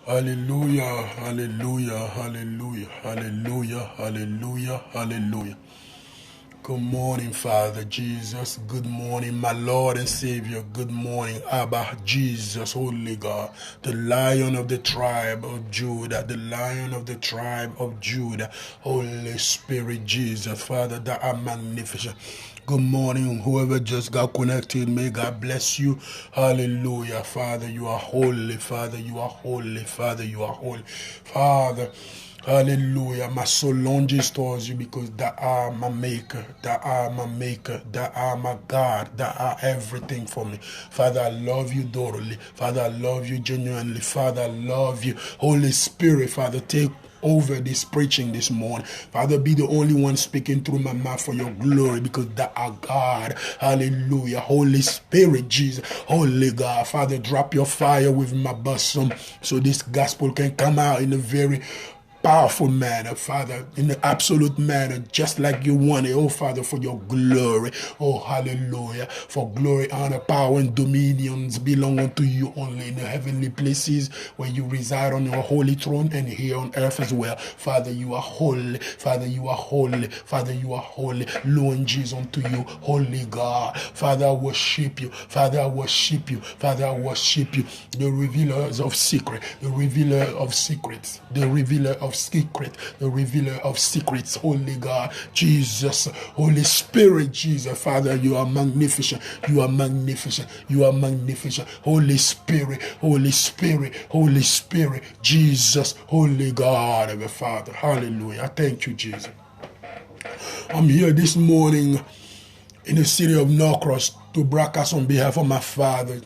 Hallelujah, hallelujah, hallelujah, hallelujah, hallelujah, hallelujah. Good morning, Father Jesus. Good morning, my Lord and Savior. Good morning, Abba, Jesus, Holy God, the Lion of the tribe of Judah, the Lion of the tribe of Judah, Holy Spirit, Jesus, Father, that are magnificent. Good morning, whoever just got connected. May God bless you. Hallelujah. Father, you are holy. Father, you are holy. Father, you are holy. Father, hallelujah. My soul lunges towards you because thou art my maker. Thou art my maker. Thou art my God. Thou art everything for me. Father, I love you thoroughly. Father, I love you genuinely. Father, I love you. Holy Spirit, Father, take over this preaching this morning. Father, be the only one speaking through my mouth for your glory because thou art God. Hallelujah. Holy Spirit, Jesus. Holy God. Father, drop your fire with my bosom so this gospel can come out in a very powerful manner, Father, in the absolute manner, just like you want it, oh Father, for your glory. Oh, hallelujah. For glory, honor, power, and dominions belong unto you only in the heavenly places where you reside on your holy throne and here on earth as well. Father, you are holy. Father, you are holy. Father, you are holy. Louanges unto you, holy God. Father, I worship you. Father, I worship you. Father, I worship you. The revealers of secret, the revealer of secrets, the revealer of secret, the revealer of secrets, Holy God, Jesus, Holy Spirit, Jesus, Father, you are magnificent, you are magnificent, you are magnificent, Holy Spirit, Holy Spirit, Holy Spirit, Jesus, Holy God, our Father, hallelujah. I thank you, Jesus. I'm here this morning in the city of Norcross to broadcast on behalf of my father,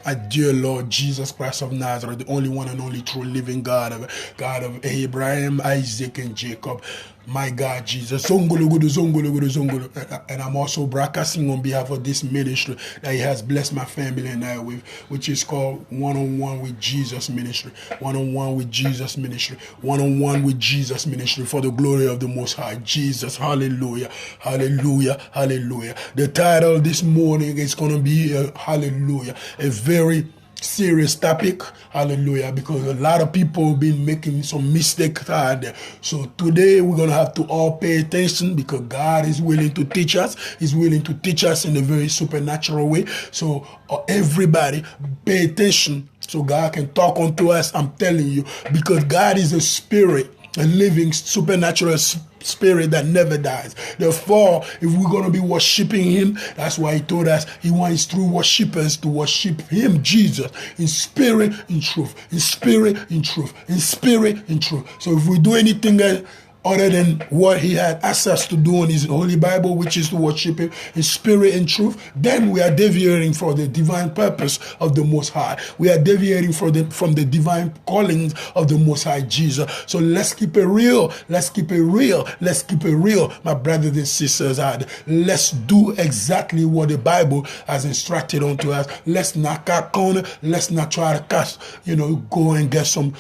my dear Lord Jesus Christ of Nazareth, the only one and only true living God of Abraham, Isaac, and Jacob. My God, Jesus. Zongologudu, zongologudu, zongologudu. And I'm also broadcasting on behalf of this ministry that he has blessed my family and I with, which is called One-on-One with Jesus Ministry. One-on-One with Jesus Ministry. One-on-One with Jesus Ministry for the glory of the Most High. Jesus. Hallelujah. Hallelujah. Hallelujah. The title this morning is going to be, hallelujah, a very serious topic, hallelujah, because a lot of people have been making some mistakes out there. So today we're going to have to all pay attention because God is willing to teach us. He's willing to teach us in a very supernatural way. So everybody pay attention so God can talk unto us. I'm telling you, because God is a spirit, a living supernatural spirit that never dies. Therefore, if we're going to be worshiping him, that's why he told us he wants true worshipers to worship him, Jesus, in spirit, in truth, in spirit, in truth, in spirit, in truth. So if we do anything else other than what he had asked us to do in his Holy Bible, which is to worship him in spirit and truth, then we are deviating from the divine purpose of the Most High. We are deviating from the divine callings of the Most High Jesus. So let's keep it real. Let's keep it real. Let's keep it real, my brothers and sisters. Let's do exactly what the Bible has instructed unto us. Let's not cut corner. Let's not try to go and get some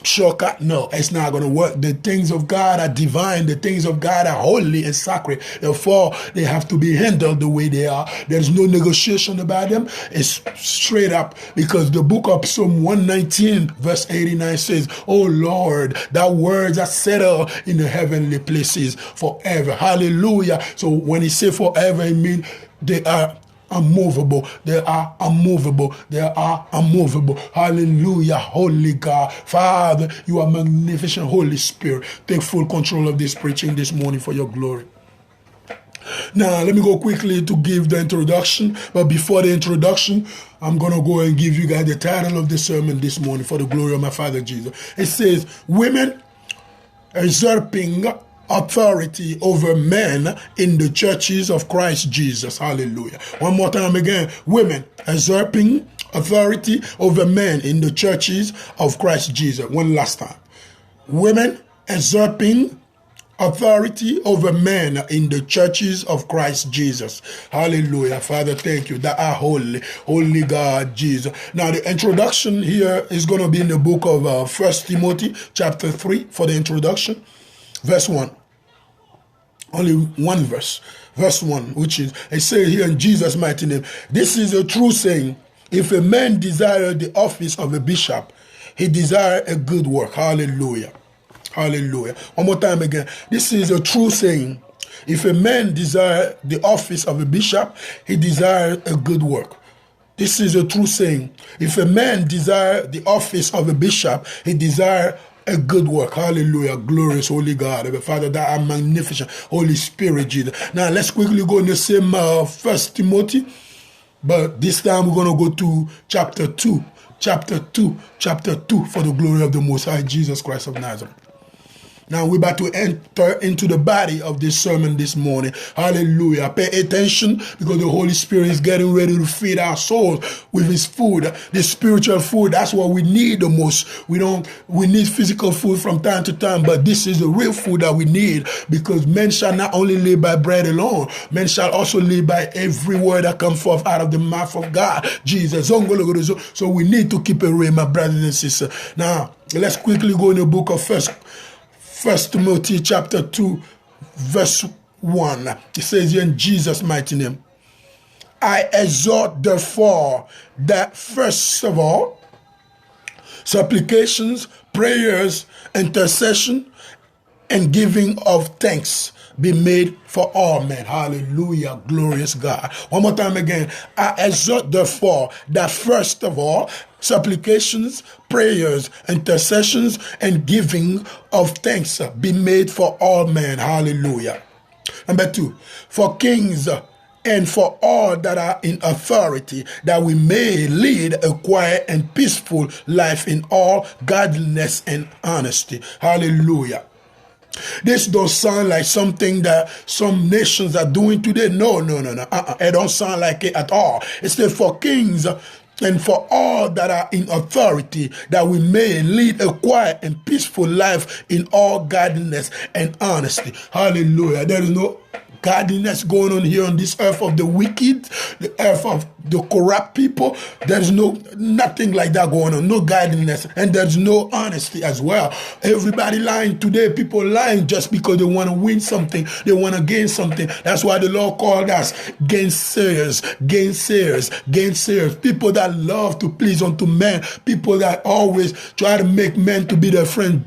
shortcut. No, it's not going to work. The things of God are divine. The things of God are holy and sacred. Therefore, they have to be handled the way they are. There's no negotiation about them. It's straight up, because the book of Psalm 119 verse 89 says, "Oh Lord, thy words are settled in the heavenly places forever." Hallelujah. So when he say forever, it means they are unmovable. They are unmovable. They are unmovable. Hallelujah. Holy God. Father, you are magnificent. Holy Spirit, take full control of this preaching this morning for your glory. Now, let me go quickly to give the introduction. But before the introduction, I'm going to go and give you guys the title of the sermon this morning for the glory of my Father Jesus. It says, "Women usurping authority over men in the churches of Christ Jesus." Hallelujah. One more time again. Women usurping authority over men in the churches of Christ Jesus. One last time. Women usurping authority over men in the churches of Christ Jesus. Hallelujah. Father, thank you. That are holy. Holy God, Jesus. Now, the introduction here is going to be in the book of 1 Timothy chapter 3 for the introduction. Verse 1. Only one verse. Verse 1, which is, it says here in Jesus' mighty name, "This is a true saying. If a man desire the office of a bishop, he desires a good work. Hallelujah. Hallelujah. One more time again. This is a true saying. If a man desires the office of a bishop, he desires a good work. This is a true saying. If a man desires the office of a bishop, he desires a good work. Hallelujah. Glorious Holy God. Father, that are magnificent. Holy Spirit, Jesus. Now, let's quickly go in the same 1 Timothy. But this time we're going to go to chapter 2. Chapter 2 for the glory of the Most High Jesus Christ of Nazareth. Now we're about to enter into the body of this sermon this morning. Hallelujah. Pay attention because the Holy Spirit is getting ready to feed our souls with his food. The spiritual food, that's what we need the most. We need physical food from time to time, but this is the real food that we need, because men shall not only live by bread alone, men shall also live by every word that comes forth out of the mouth of God. Jesus. So we need to keep it real, my brothers and sisters. Now, let's quickly go in the book of First Timothy chapter 2, verse 1. It says here, in Jesus' mighty name, I exhort therefore that first of all, supplications, prayers, intercession, and giving of thanks be made for all men. Hallelujah. Glorious God. One more time again. I exhort therefore that first of all, supplications, prayers, intercessions, and giving of thanks be made for all men. Hallelujah. Number 2, for kings and for all that are in authority, that we may lead a quiet and peaceful life in all godliness and honesty. Hallelujah. This don't sound like something that some nations are doing today. No. It don't sound like it at all. It says for kings and for all that are in authority, that we may lead a quiet and peaceful life in all godliness and honesty. Hallelujah. There is no godliness going on here on this earth of the wicked, the earth of the corrupt people. There's nothing like that going on. No godliness, and there's no honesty as well. Everybody lying today. People lying just because they want to win something. They want to gain something. That's why the Lord called us gainsayers. People that love to please unto men. People that always try to make men to be their friend.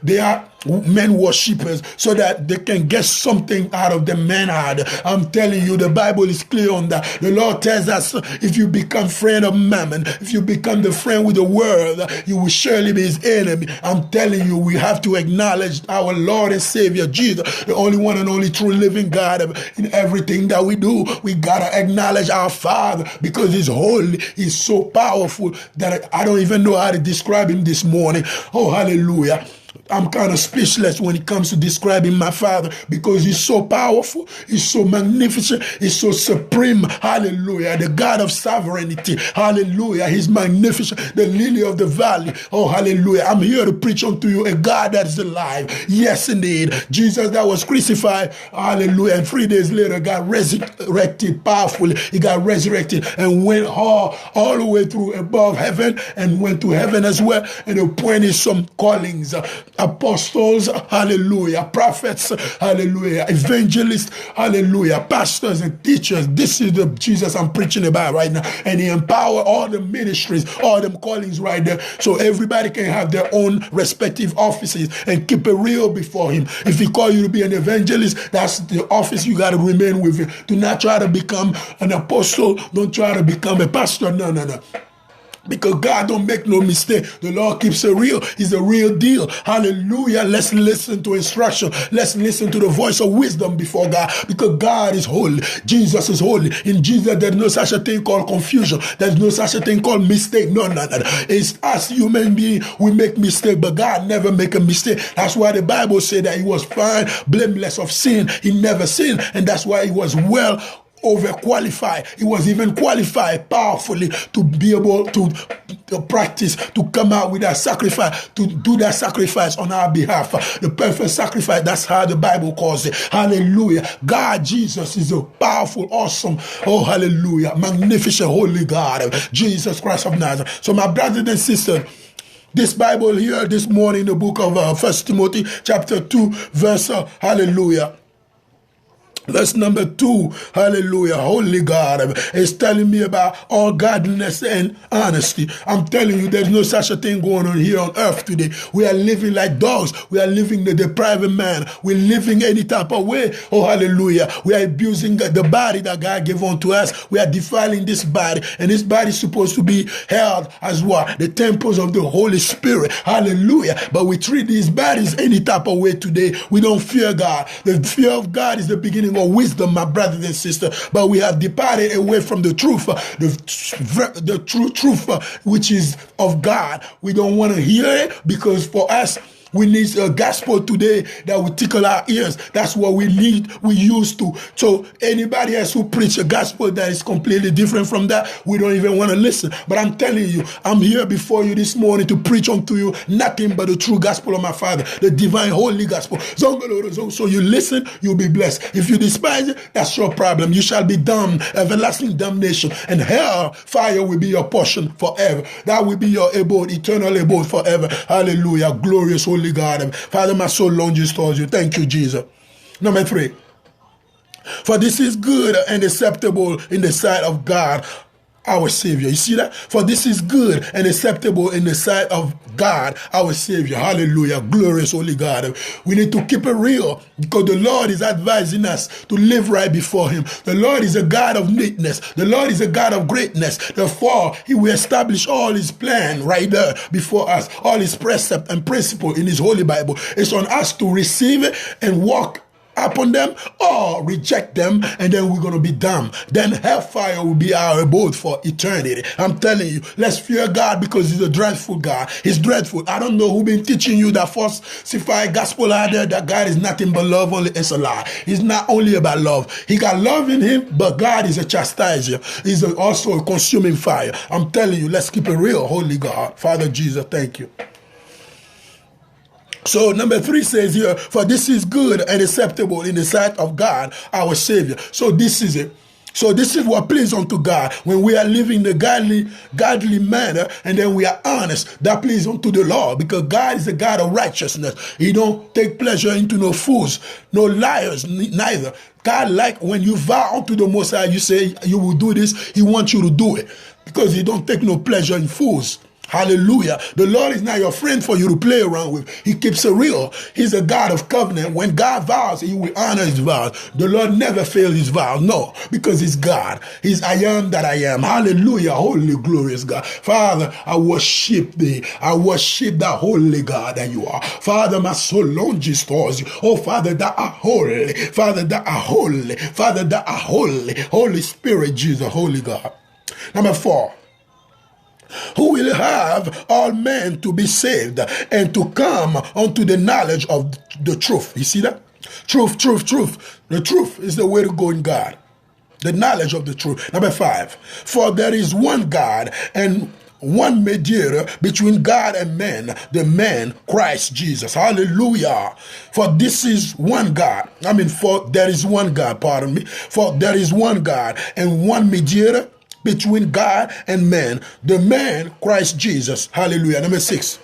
They are men worshippers, so that they can get something out of the manhood. I'm telling you, the Bible is clear on that. The Lord tells us, if you become friend of mammon, if you become the friend with the world, you will surely be his enemy. I'm telling you, we have to acknowledge our Lord and Savior Jesus, the only one and only true living God. In everything that we do, we gotta acknowledge our Father, because he's holy. He's so powerful that I don't even know how to describe him this morning. Oh, hallelujah. I'm kind of speechless when it comes to describing my Father, because he's so powerful, he's so magnificent, he's so supreme. Hallelujah. The God of sovereignty. Hallelujah. He's magnificent. The lily of the valley. Oh, hallelujah. I'm here to preach unto you a God that is alive. Yes, indeed. Jesus that was crucified. Hallelujah. And 3 days later got resurrected powerfully. He got resurrected and went all the way through above heaven and went to heaven as well, and appointed some callings. Apostles, hallelujah, prophets, hallelujah, evangelists, hallelujah, pastors and teachers. This is the Jesus I'm preaching about right now. And he empowered all the ministries, all them callings right there, so everybody can have their own respective offices and keep it real before him. If he call you to be an evangelist, that's the office you got to remain with. Do not try to become an apostle. Don't try to become a pastor. No. Because God don't make no mistake. The Lord keeps it real. He's the real deal. Hallelujah. Let's listen to instruction. Let's listen to the voice of wisdom before God. Because God is holy. Jesus is holy. In Jesus, there's no such a thing called confusion. There's no such a thing called mistake. No. It's us human beings, we make mistake, but God never make a mistake. That's why the Bible said that he was fine, blameless of sin. He never sinned. And that's why he was well overqualified. He was even qualified powerfully to be able to practice, to come out with that sacrifice, to do that sacrifice on our behalf. The perfect sacrifice, that's how the Bible calls it. Hallelujah. God, Jesus, is a powerful, awesome, oh hallelujah, magnificent, holy God, Jesus Christ of Nazareth. So my brothers and sisters, this Bible here this morning, the book of 1 Timothy chapter 2, verse, hallelujah, That's number 2. Hallelujah. Holy God is telling me about all godliness and honesty. I'm telling you, there's no such a thing going on here on earth today. We are living like dogs. We are living the deprived man. We're living any type of way. Oh, hallelujah. We are abusing the body that God gave unto us. We are defiling this body. And this body is supposed to be held as what? The temples of the Holy Spirit. Hallelujah. But we treat these bodies any type of way today. We don't fear God. The fear of God is the beginning of wisdom, my brothers and sisters, but we have departed away from the truth, the true truth, which is of God. We don't want to hear it because for us, we need a gospel today that will tickle our ears. That's what we need, we used to. So anybody else who preach a gospel that is completely different from that, we don't even want to listen. But I'm telling you, I'm here before you this morning to preach unto you nothing but the true gospel of my Father, the divine holy gospel. So you listen, you'll be blessed. If you despise it, that's your problem. You shall be damned, everlasting damnation, and hell fire will be your portion forever. That will be your abode, eternal abode forever. Hallelujah. Glorious holy God. Father, my soul longes towards you. Thank you, Jesus. Number 3. For this is good and acceptable in the sight of God, our Savior. You see that? For this is good and acceptable in the sight of God, our Savior. Hallelujah. Glorious holy God. We need to keep it real because the Lord is advising us to live right before Him. The Lord is a God of neatness. The Lord is a God of greatness. Therefore, He will establish all His plan right there before us, all His precept and principle in His holy Bible. It's on us to receive it and walk upon them or reject them, and then we're going to be damned. Then hellfire will be our abode for eternity. I'm telling you, let's fear God because He's a dreadful God. He's dreadful. I don't know who been teaching you that falsified gospel out there that God is nothing but love only. It's a lie. He's not only about love. He got love in Him, but God is a chastiser. He's also a consuming fire. I'm telling you, let's keep it real, holy God. Father Jesus, thank you. So number 3 says here, for this is good and acceptable in the sight of God, our Savior. So this is it. So this is what pleases unto God when we are living the godly manner, and then we are honest. That pleases unto the Lord because God is a God of righteousness. He don't take pleasure into no fools, no liars, neither. God, like when you vow unto the Most High, you say you will do this, He wants you to do it because He don't take no pleasure in fools. Hallelujah. The Lord is not your friend for you to play around with. He keeps it real. He's a God of covenant. When God vows, He will honor His vows. The Lord never fails His vows. No, because He's God. He's I am that I am. Hallelujah. Holy, glorious God. Father, I worship Thee. I worship the holy God that You are. Father, my soul longes towards You. Oh, Father, Thou art holy. Father, Thou art holy. Father, Thou art holy. Holy Spirit, Jesus, holy God. Number 4. Who will have all men to be saved and to come unto the knowledge of the truth. You see that? Truth. The truth is the way to go in God. The knowledge of the truth. Number 5. For there is one God and one mediator between God and men, the man Christ Jesus. Hallelujah. For this is one God. For there is one God, pardon me. For there is one God and one mediator between God and man, the man Christ Jesus. Hallelujah. Number 6.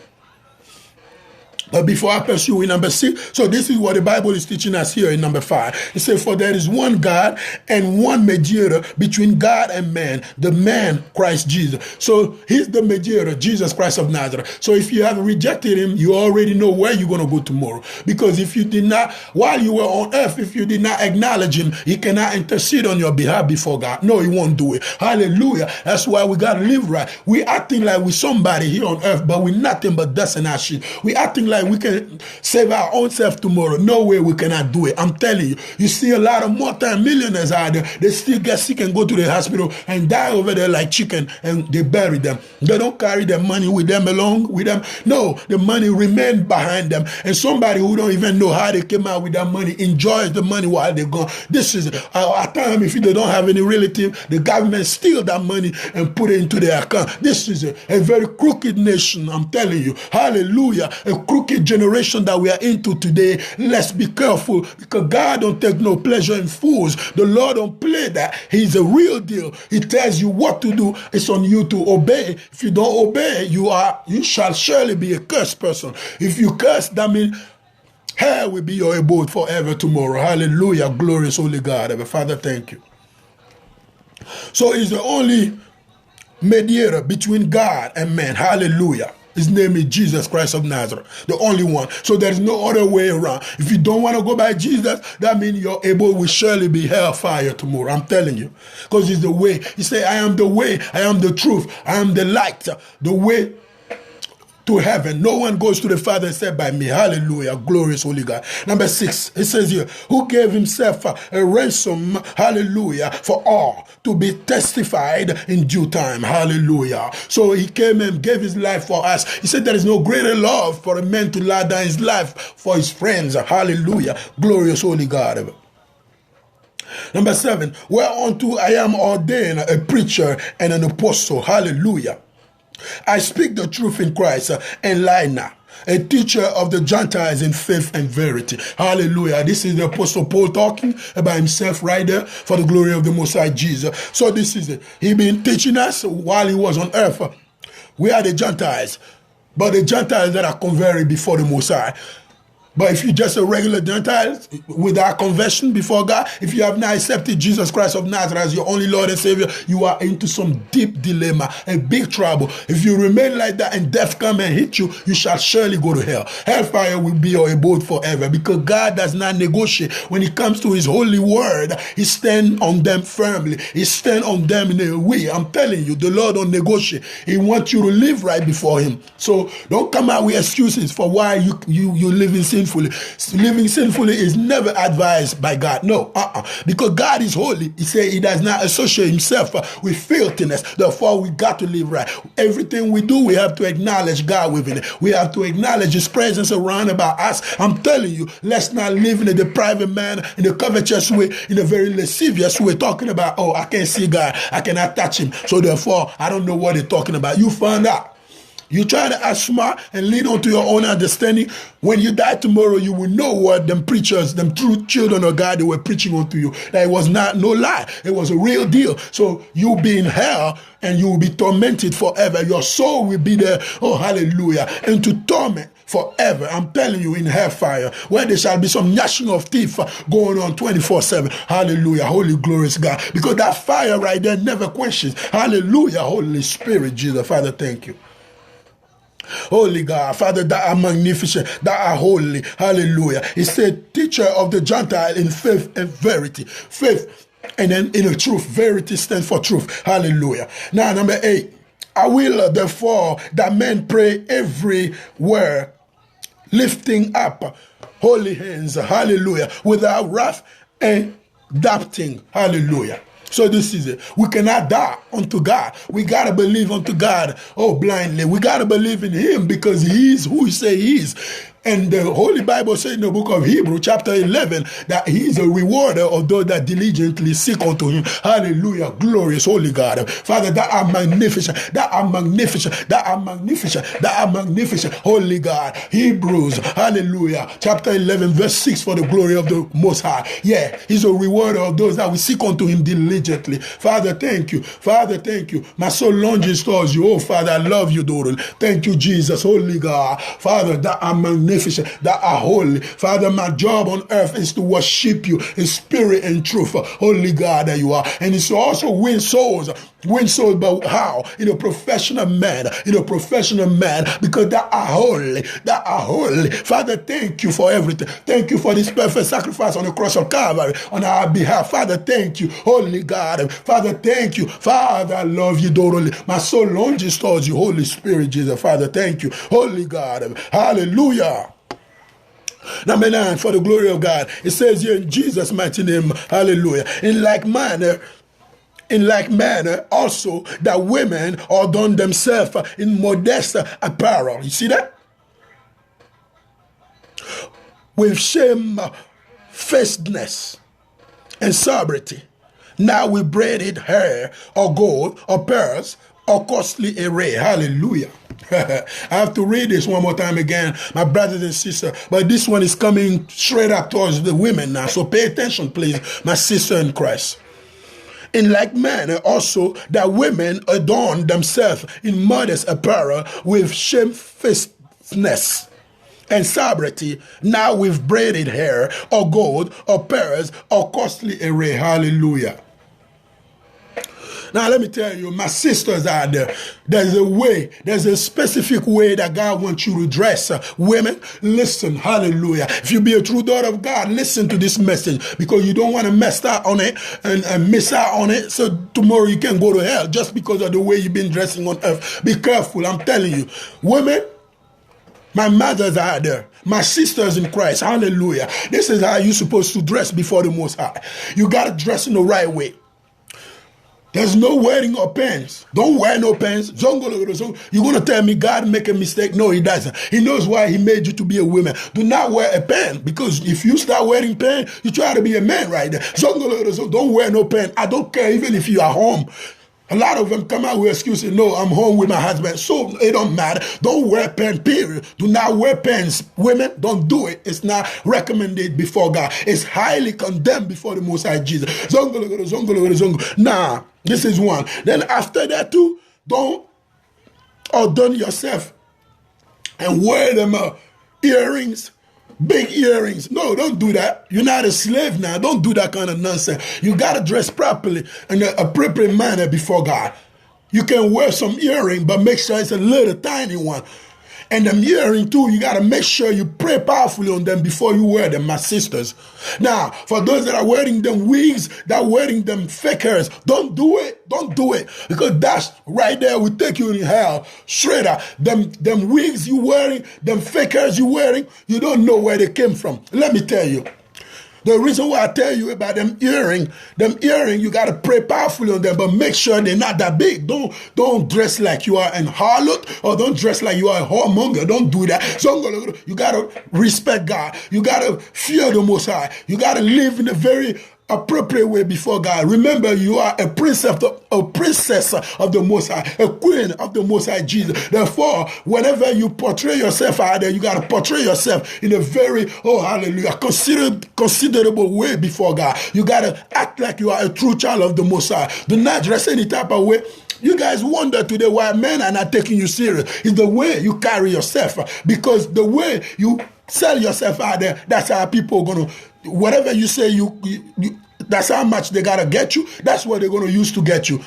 But before I pursue in number 6, so this is what the Bible is teaching us here in number 5. It says, for there is one God and one mediator between God and man, the man Christ Jesus. So He's the mediator, Jesus Christ of Nazareth. So if you have rejected Him, you already know where you're going to go tomorrow. Because if you did not, while you were on earth, if you did not acknowledge Him, He cannot intercede on your behalf before God. No, He won't do it. Hallelujah. That's why we got to live right. We acting like we're somebody here on earth, but we're nothing but dust and ashes. We acting like we can save our own self tomorrow. No way we cannot do it. I'm telling you. You see a lot of multi-millionaires out there. They still get sick and go to the hospital and die over there like chicken, and they bury them. They don't carry their money with them along with them. No, the money remains behind them. And somebody who don't even know how they came out with that money enjoys the money while they're gone. This is at times, if they don't have any relative, the government steal that money and put it into their account. This is a very crooked nation. I'm telling you. Hallelujah. A crooked generation that we are into today. Let's be careful because God don't take no pleasure in fools. The Lord don't play that. He's a real deal. He tells you what to do. It's on you to obey. If you don't obey, you shall surely be a cursed person. If you curse, that means Hell will be your abode forever tomorrow. Hallelujah. Glorious Holy God. Father, thank you. So he's the only mediator between God and man. Hallelujah. His name is Jesus Christ of Nazareth, the only one. So there's no other way around. If you don't want to go by Jesus, that means your abode will surely be hellfire tomorrow. I'm telling you. Because he's the way. He said, I am the way, I am the truth, I am the light, the way to heaven. No one goes to the Father except by me. Hallelujah. Glorious Holy God. Number 6, it says here, who gave himself a ransom, hallelujah, for all to be testified in due time. Hallelujah. So he came and gave his life for us. He said there is no greater love for a man to lay down his life for his friends. Hallelujah. Glorious Holy God. Number 7, whereunto I am ordained a preacher and an apostle. Hallelujah. I speak the truth in Christ and lie not, a teacher of the Gentiles in faith and verity. Hallelujah. This is the Apostle Paul talking about himself right there for the glory of the Most High Jesus. So this is it. He been teaching us while he was on earth. We are the Gentiles, but the Gentiles that are converted before the Most High. But if you're just a regular Gentile without conversion before God, if you have not accepted Jesus Christ of Nazareth as your only Lord and Savior, you are into some deep dilemma, a big trouble. If you remain like that and death come and hit you, you shall surely go to hell. Hellfire will be your abode forever, because God does not negotiate. When it comes to his holy word, he stands on them firmly. He stands on them in a way. I'm telling you, the Lord don't negotiate. He wants you to live right before him. So don't come out with excuses for why you live in sin. Living sinfully is never advised by God. No, because God is holy. He said he does not associate himself with filthiness. Therefore, we got to live right. Everything we do, we have to acknowledge God within it. We have to acknowledge his presence around about us. I'm telling you, let's not live in a depriving manner, in a covetous way, in a very lascivious way, talking about, oh, I can't see God, I cannot touch him, so therefore, I don't know what they're talking about. You find out. You try to act smart and lead on to your own understanding. When you die tomorrow, you will know what them preachers, them true children of God, they were preaching unto you. That it was not no lie. It was a real deal. So you'll be in hell and you will be tormented forever. Your soul will be there, oh hallelujah, into torment forever. I'm telling you, in hellfire, where there shall be some gnashing of teeth going on 24/7. Hallelujah. Holy glorious God. Because that fire right there never quenches. Hallelujah. Holy Spirit, Jesus. Father, thank you. Holy God, Father, that are magnificent, that are holy. Hallelujah. He said, teacher of the Gentile in faith and verity. Faith and then in the truth. Verity stands for truth. Hallelujah. Now, number 8. I will therefore that men pray everywhere, lifting up holy hands. Hallelujah. Without wrath and doubting. Hallelujah. So this is it. We cannot doubt unto God. We got to believe unto God, oh, blindly. We got to believe in him because he is who he say he is. And the Holy Bible says in the book of Hebrews, chapter 11, that he is a rewarder of those that diligently seek unto him. Hallelujah. Glorious Holy God. Father, that are magnificent. That are magnificent. That are magnificent. That are magnificent. Holy God. Hebrews, hallelujah. Chapter 11, verse 6, for the glory of the Most High. Yeah, he's a rewarder of those that will seek unto him diligently. Father, thank you. Father, thank you. My soul lunges towards you. Oh, Father, I love you, daughter. Thank you, Jesus. Holy God. Father, that are magnificent, that are holy. Father, my job on earth is to worship you in spirit and truth. Holy God that you are. And it's also win souls. Win souls, but how? In a professional manner. In a professional manner. Because that are holy. That are holy. Father, thank you for everything. Thank you for this perfect sacrifice on the cross of Calvary on our behalf. Father, thank you. Holy God. Father, thank you. Father, I love you, totally. My soul lunges towards you. Holy Spirit, Jesus. Father, thank you. Holy God. Hallelujah. Number 9, for the glory of God. It says here in Jesus' mighty name, hallelujah. In like manner, also that women adorn themselves in modest apparel. You see that? With shamefacedness and sobriety, not with braided hair or gold or pearls or costly array. Hallelujah. I have to read this one more time again, my brothers and sisters. But this one is coming straight up towards the women now. So pay attention, please, my sister in Christ. In like manner also that women adorn themselves in modest apparel with shamefacedness and sobriety, now with braided hair, or gold, or pearls, or costly array. Hallelujah. Now, let me tell you, my sisters out there, there's a way, there's a specific way that God wants you to dress. Women, listen, hallelujah. If you be a true daughter of God, listen to this message, because you don't want to mess out on it and miss out on it. So tomorrow you can go to hell just because of the way you've been dressing on earth. Be careful, I'm telling you. Women, my mothers out there, my sisters in Christ, hallelujah. This is how you're supposed to dress before the Most High. You got to dress in the right way. There's no wearing of pants. Don't wear no pants. You're going to tell me God make a mistake? No, he doesn't. He knows why he made you to be a woman. Do not wear a pant, because if you start wearing pants, you try to be a man right there. Don't wear no pants. I don't care even if you are home. A lot of them come out with excuses. No, I'm home with my husband. So it don't matter. Don't wear pants, period. Do not wear pants. Women, don't do it. It's not recommended before God. It's highly condemned before the Most High Jesus. Nah, this is one. Then after that too, don't adorn yourself and wear them earrings. Big earrings. No, don't do that. You're not a slave now. Don't do that kind of nonsense. You got to dress properly in an appropriate manner before God. You can wear some earring, but make sure it's a little tiny one. And them earring too, you got to make sure you pray powerfully on them before you wear them, my sisters. Now, for those that are wearing them wigs, that are wearing them fake hairs, don't do it. Don't do it. Because that's right there will take you in hell. Straight up. Them wigs you wearing, them fake hairs you wearing, you don't know where they came from. Let me tell you. The reason why I tell you about them earring, you got to pray powerfully on them, but make sure they're not that big. Don't dress like you are an harlot, or don't dress like you are a whoremonger. Don't do that. So you got to respect God. You got to fear the Most High. You got to live in a very appropriate way before God. Remember, you are a princess of the Most High, a queen of the Most High Jesus. Therefore, whenever you portray yourself out there, you got to portray yourself in a very, considerable way before God. You got to act like you are a true child of the Most High. Do not dress any type of way. You guys wonder today why men are not taking you serious. It's the way you carry yourself, because the way you sell yourself out there, that's how people are going to, whatever you say, that's how much they gotta get you. That's what they're gonna use to get you.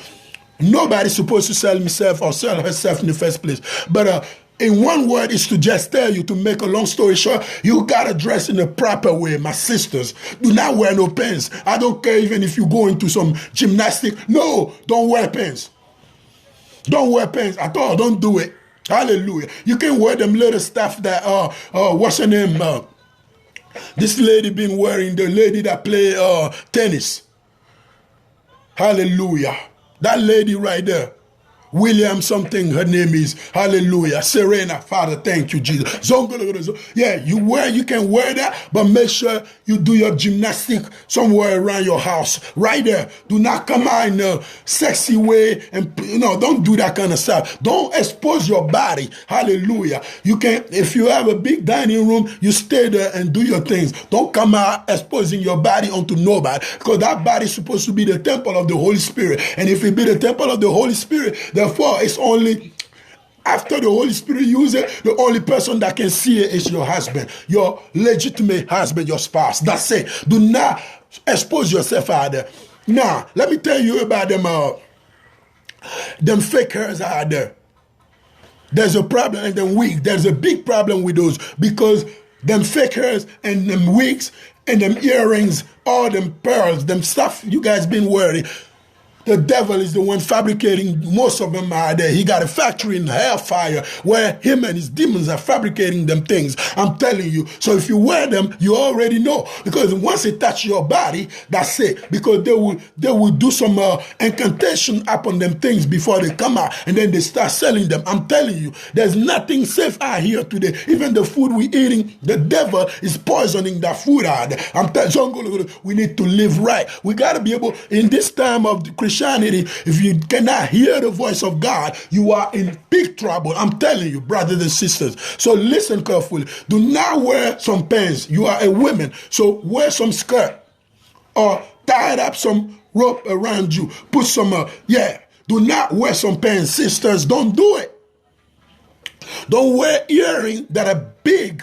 Nobody's supposed to sell himself or sell herself in the first place. But in one word, is to just tell you, to make a long story short, you gotta dress in a proper way, my sisters. Do not wear no pants. I don't care even if you go into some gymnastics. No, don't wear pants. Don't wear pants at all. Don't do it. Hallelujah. You can wear them little stuff that what's her name? This lady been wearing, the lady that play tennis. Hallelujah. That lady right there. William something, her name is, hallelujah, Serena. Father, thank you, Jesus. Yeah, you can wear that, but make sure you do your gymnastic somewhere around your house, right there. Do not come out in a sexy way, and don't do that kind of stuff. Don't expose your body. Hallelujah. You can, if you have a big dining room, you stay there and do your things. Don't come out exposing your body onto nobody, because that body is supposed to be the temple of the Holy Spirit. And if it be the temple of the Holy Spirit, therefore, it's only after the Holy Spirit uses it, the only person that can see it is your husband, your legitimate husband, your spouse. That's it. Do not expose yourself out there. Now, let me tell you about them fake hairs out there. There's a problem, and them wigs. There's a big problem with those, because them fake hairs and them wigs and them earrings, all them pearls, them stuff you guys been wearing, the devil is the one fabricating most of them out there. He got a factory in hellfire where him and his demons are fabricating them things. I'm telling you. So if you wear them, you already know. Because once they touch your body, that's it. Because they will do some incantation upon them things before they come out. And then they start selling them. I'm telling you, there's nothing safe out here today. Even the food we're eating, the devil is poisoning that food out there. I'm telling you, we need to live right. We got to be able, in this time of Christianity, if you cannot hear the voice of God, you are in big trouble. I'm telling you, brothers and sisters. So listen carefully. Do not wear some pants. You are a woman, so wear some skirt or tie up some rope around you. Put some, do not wear some pants, sisters. Don't do it. Don't wear earrings that are big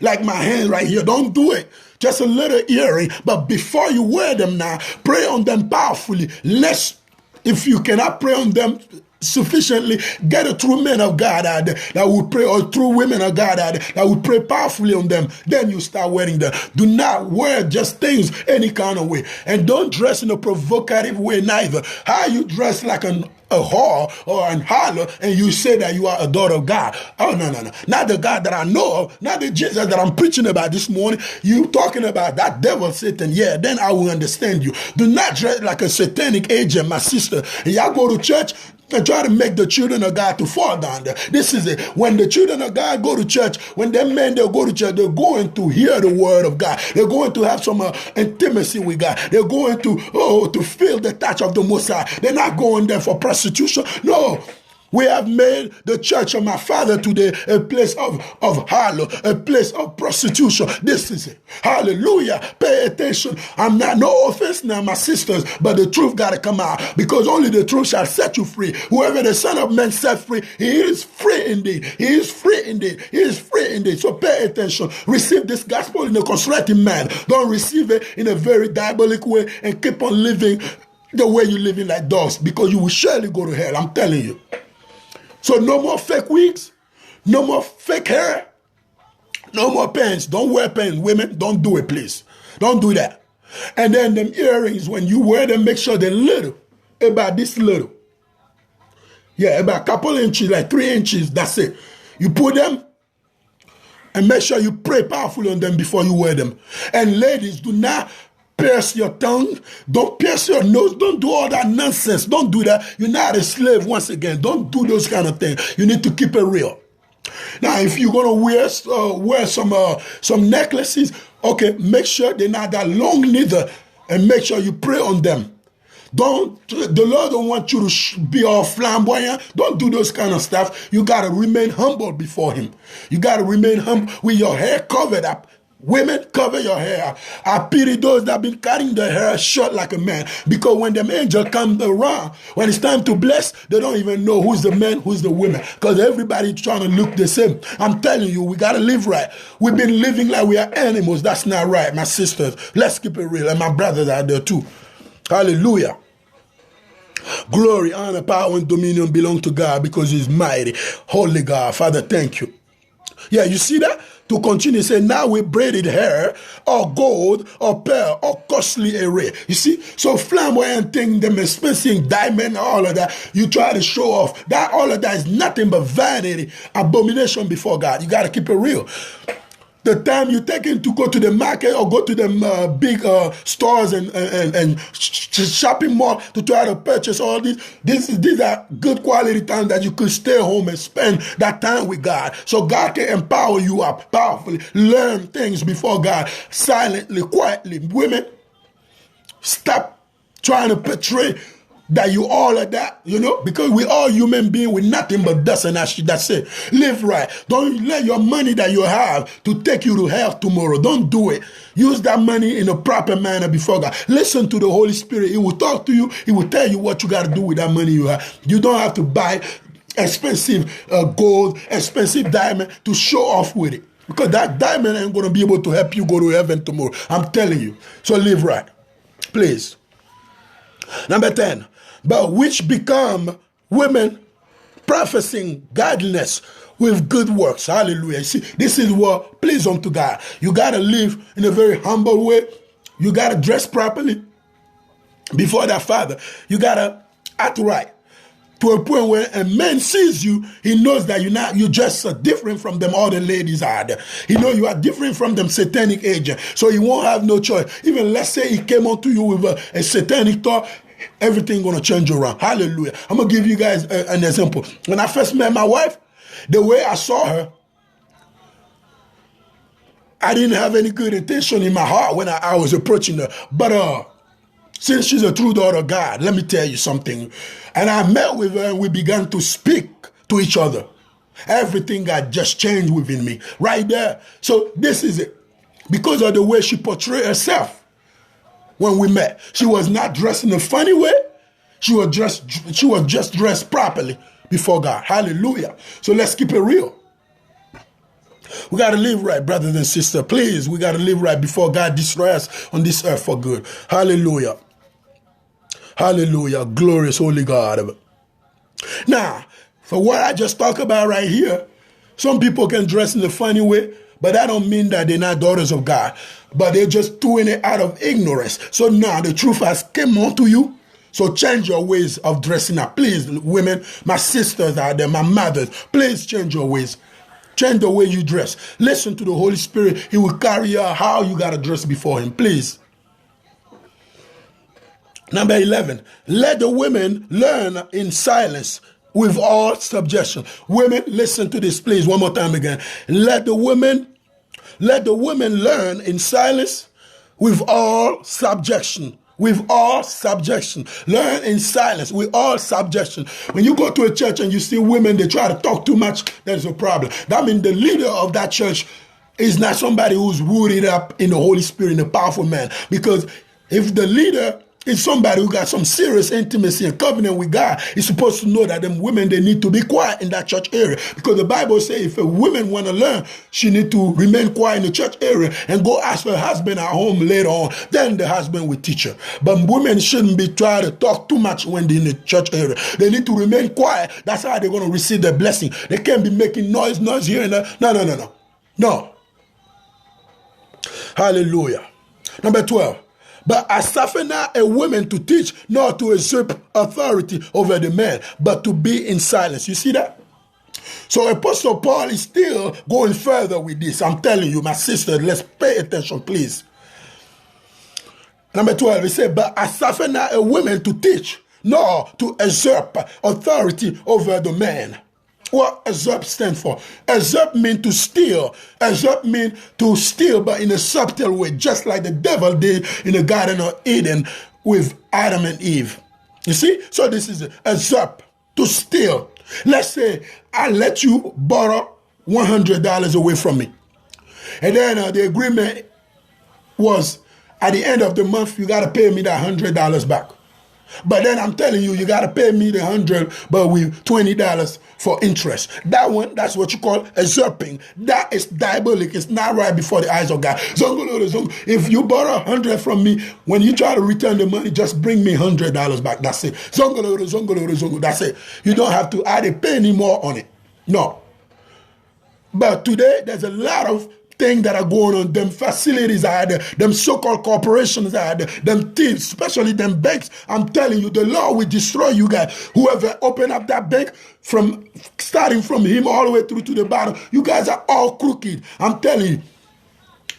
Like my hand right here. Don't do it. Just a little earring. But before you wear them now, pray on them powerfully. If you cannot pray on them sufficiently, get a true man of God out there that will pray, or true women of God out there that will pray powerfully on them. Then you start wearing them. Do not wear just things any kind of way. And don't dress in a provocative way neither. How you dress like a whore or an harlot and you say that you are a daughter of God. Oh, no. Not the God that I know of, not the Jesus that I'm preaching about this morning. You talking about that devil, Satan. Yeah, then I will understand you. Do not dress like a satanic agent, my sister. And y'all go to church and try to make the children of God to fall down there. This is it. When the children of God go to church, when them men, they'll go to church, they're going to hear the word of God. They're going to have some intimacy with God. They're going to feel the touch of the Most High. They're not going there for prostitution. No. We have made the church of my father today a place of harlot, a place of prostitution. This is it. Hallelujah. Pay attention. I'm not, no offense now, my sisters, but the truth got to come out, because only the truth shall set you free. Whoever the Son of Man set free, he is free indeed. He is free indeed. He is free indeed. So pay attention. Receive this gospel in a constructive manner. Don't receive it in a very diabolic way and keep on living the way you're living like dogs, because you will surely go to hell. I'm telling you. So no more fake wigs, no more fake hair, no more pants. Don't wear pants, women. Don't do it, please. Don't do that. And then them earrings, when you wear them, make sure they're little, about this little. Yeah, about a couple inches, like 3 inches, that's it. You put them and make sure you pray powerfully on them before you wear them. And ladies, do not pierce your tongue. Don't pierce your nose. Don't do all that nonsense. Don't do that. You're not a slave once again. Don't do those kind of things. You need to keep it real. Now, if you're going to wear some necklaces, okay, make sure they're not that long neither, and make sure you pray on them. The Lord don't want you to be all flamboyant. Don't do those kind of stuff. You got to remain humble before him. You got to remain humble with your hair covered up. Women, cover your hair. I pity those that have been cutting their hair short like a man, because when them angel come around, when it's time to bless, they don't even know who's the man, who's the woman, because everybody trying to look the same. I'm telling you, we got to live right. We've been living like we are animals. That's not right, my sisters. Let's keep it real. And my brothers are there too. Hallelujah. Glory, honor, power, and dominion belong to God, because he's mighty. Holy God. Father, thank you. Yeah, you see that? To continue, say, now we braided hair, or gold, or pearl, or costly array. You see? So flamboyant thing, them expensive diamond, all of that, you try to show off. That all of that is nothing but vanity, abomination before God. You got to keep it real. The time you take it to go to the market or go to them big stores and shopping mall to try to purchase all these are good quality time that you could stay home and spend that time with God. So God can empower you up powerfully. Learn things before God silently, quietly. Women, stop trying to portray that you all of that, because we all human beings with nothing but dust and ash. That's it. Live right. Don't let your money that you have to take you to hell tomorrow. Don't do it. Use that money in a proper manner before God. Listen to the Holy Spirit. He will talk to you. He will tell you what you got to do with that money you have. You don't have to buy expensive gold, expensive diamond to show off with it, because that diamond ain't going to be able to help you go to heaven tomorrow. I'm telling you. So live right. Please. Number 10. But which become women professing godliness with good works. Hallelujah. See, this is what pleases unto God. You got to live in a very humble way. You got to dress properly before that Father. You got to act right, to a point where a man sees you, he knows that you're just different from them other ladies are there. He knows you are different from them satanic agents. So he won't have no choice. Even let's say he came onto you with a satanic thought, everything gonna change around. Hallelujah. I'm gonna give you guys an example. When I first met my wife, the way I saw her, I didn't have any good intention in my heart when I was approaching her. But since she's a true daughter of God, let me tell you something. And I met with her and we began to speak to each other. Everything got just changed within me right there. So this is it. Because of the way she portrayed herself. When we met, she was not dressed in a funny way. She was just dressed properly before God. Hallelujah. So let's keep it real. We got to live right, brothers and sisters. Please, we got to live right before God destroys us on this earth for good. Hallelujah. Hallelujah. Glorious holy God. Now, for what I just talked about right here, some people can dress in a funny way, but that don't mean that they're not daughters of God. But they're just doing it out of ignorance. So now the truth has come onto you. So change your ways of dressing up. Please, women, my sisters out there, my mothers, please change your ways. Change the way you dress. Listen to the Holy Spirit. He will carry you out how you got to dress before him. Please. Number 11, let the women learn in silence with all subjection. Women, listen to this, please, one more time again. Let the women learn in silence with all subjection. With all subjection. Learn in silence with all subjection. When you go to a church and you see women, they try to talk too much, there's a problem. That means the leader of that church is not somebody who's rooted up in the Holy Spirit, in a powerful man. Because if the leader is somebody who got some serious intimacy and covenant with God, is supposed to know that them women, they need to be quiet in that church area. Because the Bible says if a woman want to learn, she need to remain quiet in the church area and go ask her husband at home later on. Then the husband will teach her. But women shouldn't be trying to talk too much when they're in the church area. They need to remain quiet. That's how they're going to receive the blessing. They can't be making noise here and there. No. Hallelujah. Number 12. But I suffer not a woman to teach, nor to usurp authority over the man, but to be in silence. You see that? So Apostle Paul is still going further with this. I'm telling you, my sister, let's pay attention, please. Number 12, he said, but I suffer not a woman to teach, nor to usurp authority over the man. What usurp stand for? Usurp means to steal. Usurp means to steal, but in a subtle way, just like the devil did in the Garden of Eden with Adam and Eve. You see? So this is usurp, to steal. Let's say I let you borrow $100 away from me. And then the agreement was at the end of the month, you got to pay me that $100 back. But then I'm telling you, you got to pay me the $100, but with $20 for interest. That one, that's what you call usurping. That is diabolic. It's not right before the eyes of God. If you borrow $100 from me, when you try to return the money, just bring me $100 back. That's it. That's it. You don't have to add a penny more on it. No. But today, there's a lot of things that are going on. Them facilities are there, them so-called corporations are there, them thieves, especially them banks. I'm telling you, the law will destroy you guys. Whoever open up that bank, from starting from him all the way through to the bottom, you guys are all crooked. I'm telling you.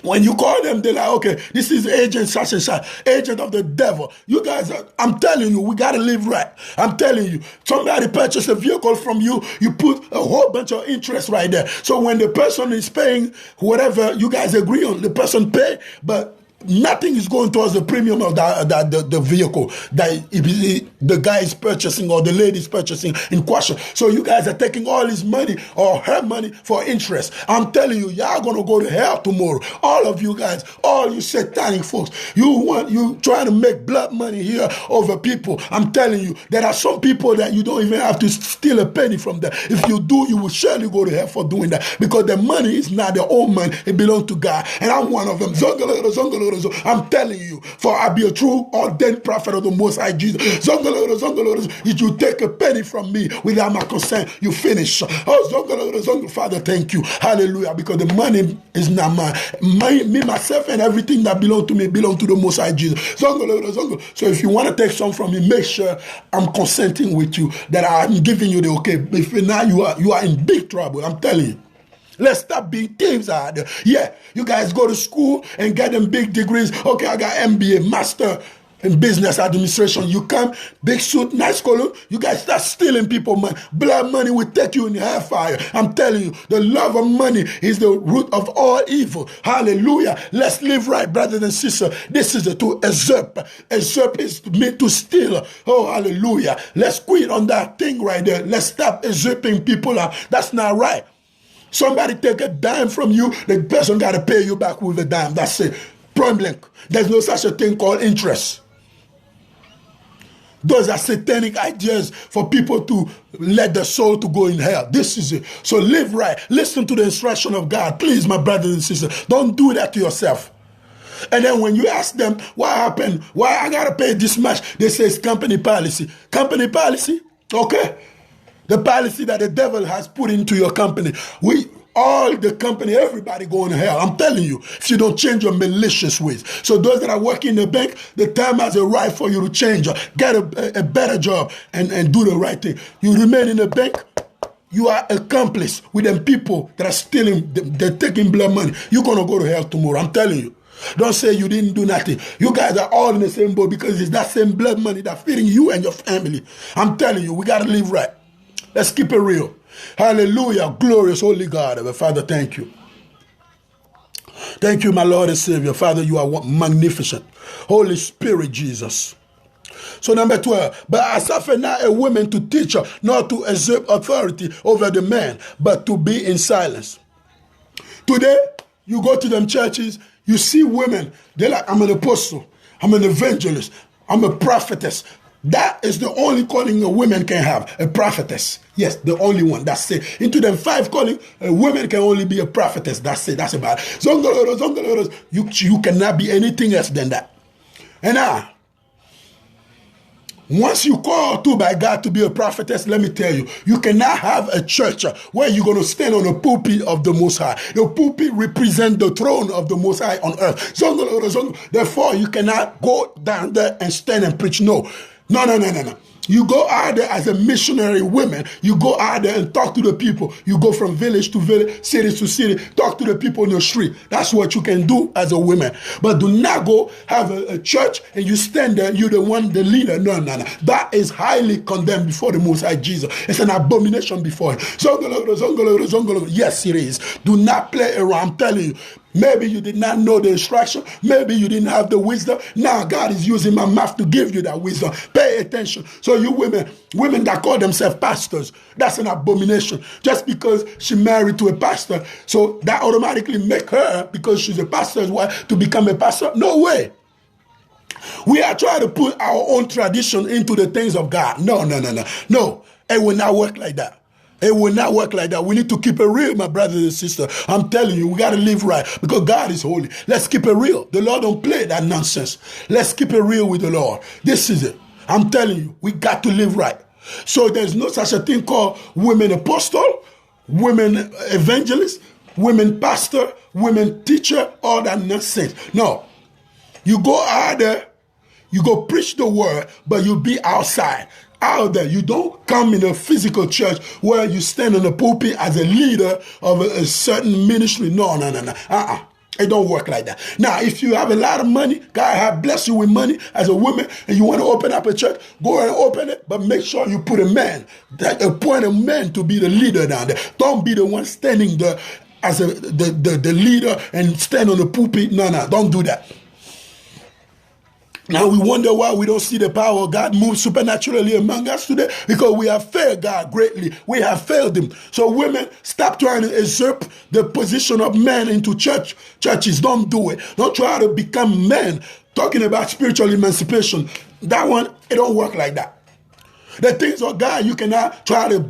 When you call them, they're like, okay, this is agent such and such, agent of the devil. You guys are, I'm telling you, we got to live right. I'm telling you, somebody purchased a vehicle from you, you put a whole bunch of interest right there. So when the person is paying whatever you guys agree on, the person pay, but nothing is going towards the premium of the vehicle that the guy is purchasing or the lady is purchasing in question. So you guys are taking all his money or her money for interest. I'm telling you, y'all gonna go to hell tomorrow. All of you guys, all you satanic folks, you trying to make blood money here over people. I'm telling you, there are some people that you don't even have to steal a penny from them. If you do, you will surely go to hell for doing that, because the money is not their own money. It belongs to God. And I'm one of them. I'm telling you, for I be a true ordained prophet of the Most High Jesus. If you take a penny from me without my consent, you finish. Oh, Father, thank you. Hallelujah. Because the money is not mine. Me, myself, and everything that belongs to me belong to the Most High Jesus. So if you want to take some from me, make sure I'm consenting with you, that I'm giving you the okay. If not, you are in big trouble. I'm telling you. Let's stop being thieves out there. Yeah, you guys go to school and get them big degrees. Okay, I got MBA, Master in Business Administration. You come, big suit, nice color. You guys start stealing people money. Blood money will take you in the hellfire. I'm telling you, the love of money is the root of all evil. Hallelujah. Let's live right, brothers and sisters. This is to usurp. Usurp is meant to steal. Oh, hallelujah. Let's quit on that thing right there. Let's stop usurping people. That's not right. Somebody take a dime from you, the person got to pay you back with a dime. That's it. Point blank. There's no such a thing called interest. Those are satanic ideas for people to let the soul to go in hell. This is it. So live right. Listen to the instruction of God. Please, my brothers and sisters, don't do that to yourself. And then when you ask them what happened, why I got to pay this much, they say it's company policy. Company policy? Okay. The policy that the devil has put into your company. All the company, everybody going to hell. I'm telling you, if you don't change your malicious ways. So those that are working in the bank, the time has arrived for you to change, get a better job and do the right thing. You remain in the bank, you are accomplice with them people that are stealing, they're taking blood money. You're going to go to hell tomorrow. I'm telling you. Don't say you didn't do nothing. You guys are all in the same boat because it's that same blood money that's feeding you and your family. I'm telling you, we got to live right. Let's keep it real. Hallelujah. Glorious Holy God. Father, thank you. Thank you, my Lord and Savior. Father, you are magnificent. Holy Spirit, Jesus. So number 12, but I suffer not a woman to teach her, nor to exert authority over the man, but to be in silence. Today, you go to them churches, you see women, they're like, I'm an apostle, I'm an evangelist, I'm a prophetess. That is the only calling a woman can have, a prophetess. Yes, the only one. That's it. Into them 5 calling, a woman can only be a prophetess. That's it. That's about it. Zongoloros. You cannot be anything else than that. And now, once you call to by God to be a prophetess, let me tell you, you cannot have a church where you're going to stand on the pulpit of the Most High. The pulpit represents the throne of the Most High on earth. Therefore, you cannot go down there and stand and preach. No. You go out there as a missionary woman. You go out there and talk to the people. You go from village to village, city to city, talk to the people in the street. That's what you can do as a woman. But do not go have a church and you stand there, you're the one, the leader. No. That is highly condemned before the Most High Jesus. It's an abomination before him. Yes, it is. Do not play around. I'm telling you. Maybe you did not know the instruction. Maybe you didn't have the wisdom. Now God is using my mouth to give you that wisdom. Pay attention. So you women that call themselves pastors, that's an abomination. Just because she married to a pastor, so that automatically make her, because she's a pastor's wife, to become a pastor? No way. We are trying to put our own tradition into the things of God. No. It will not work like that. It will not work like that. We need to keep it real, my brothers and sisters. I'm telling you, we got to live right because God is holy. Let's keep it real. The Lord don't play that nonsense. Let's keep it real with the Lord. This is it. I'm telling you, we got to live right. So there's no such a thing called women apostle, women evangelist, women pastor, women teacher, all that nonsense. No. You go out there, you go preach the word, but you be outside. Out there, you don't come in a physical church where you stand in the pulpit as a leader of a certain ministry. No. It don't work like that. Now, if you have a lot of money, God has blessed you with money as a woman, and you want to open up a church, go and open it, but make sure you put a man, appoint a man to be the leader down there. Don't be the one standing there as the leader and stand on the pulpit. No, don't do that. Now we wonder why we don't see the power of God move supernaturally among us today, because we have failed God greatly. We have failed him. So women, stop trying to usurp the position of men into churches. Don't do it. Don't try to become men. Talking about spiritual emancipation, that one, it don't work like that. The things of God, you cannot try to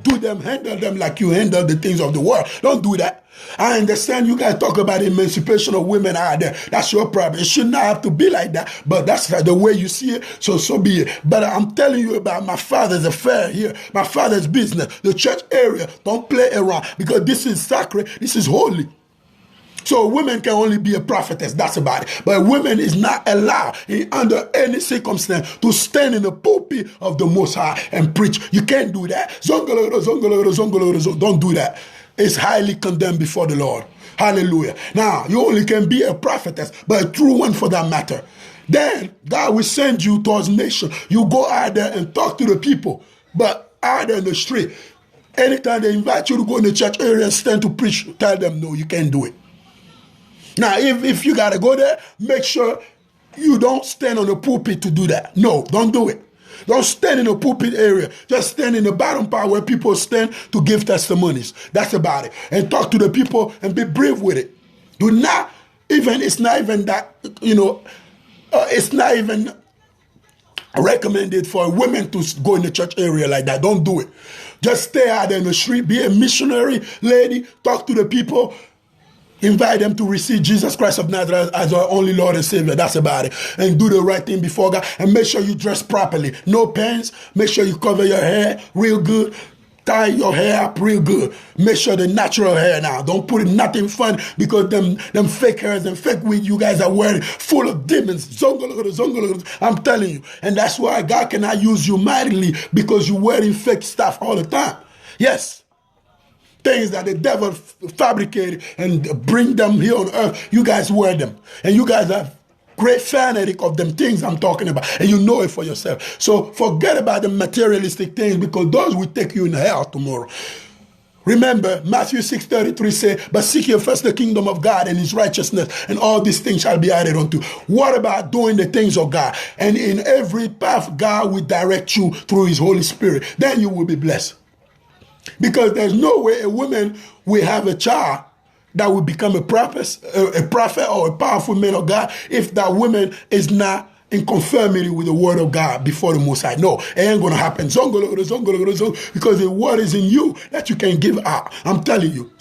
handle them like you handle the things of the world. Don't do that. I understand you guys talk about emancipation of women out there. That's your problem. It should not have to be like that, but that's the way you see it, so be it. But I'm telling you about my father's affair here, my father's business, the church area. Don't play around, because this is sacred, this is holy. So women can only be a prophetess, that's about it. But women is not allowed under any circumstance to stand in the pulpit of the Most High and preach. You can't do that. Don't do that. It's highly condemned before the Lord. Hallelujah. Now, you only can be a prophetess, but a true one for that matter. Then God will send you towards nations. You go out there and talk to the people, but out there in the street, anytime they invite you to go in the church area and stand to preach, tell them, no, you can't do it. Now, if you got to go there, make sure you don't stand on the pulpit to do that. No, don't do it. Don't stand in the pulpit area. Just stand in the bottom part where people stand to give testimonies. That's about it. And talk to the people and be brave with it. Do not even, it's not even that, it's not even recommend it for women to go in the church area like that. Don't do it. Just stay out there in the street, be a missionary lady, talk to the people, invite them to receive Jesus Christ of Nazareth as our only Lord and Savior. That's about it. And do the right thing before God. And make sure you dress properly. No pants. Make sure you cover your hair real good. Tie your hair up real good. Make sure the natural hair now. Don't put in nothing fun because them fake hairs and fake wig you guys are wearing full of demons. I'm telling you. And that's why God cannot use you mightily because you're wearing fake stuff all the time. Yes. Things that the devil fabricated and bring them here on earth. You guys wear them. And you guys are great fanatic of them things I'm talking about, and you know it for yourself. So forget about the materialistic things because those will take you in hell tomorrow. Remember, Matthew 6:33 says, but seek ye first the kingdom of God and his righteousness, and all these things shall be added unto. What about doing the things of God? And in every path, God will direct you through his Holy Spirit. Then you will be blessed. Because there's no way a woman will have a child that will become a prophet or a powerful man of God if that woman is not in conformity with the word of God before the Most High. No, it ain't going to happen. Because the word is in you that you can give out. I'm telling you.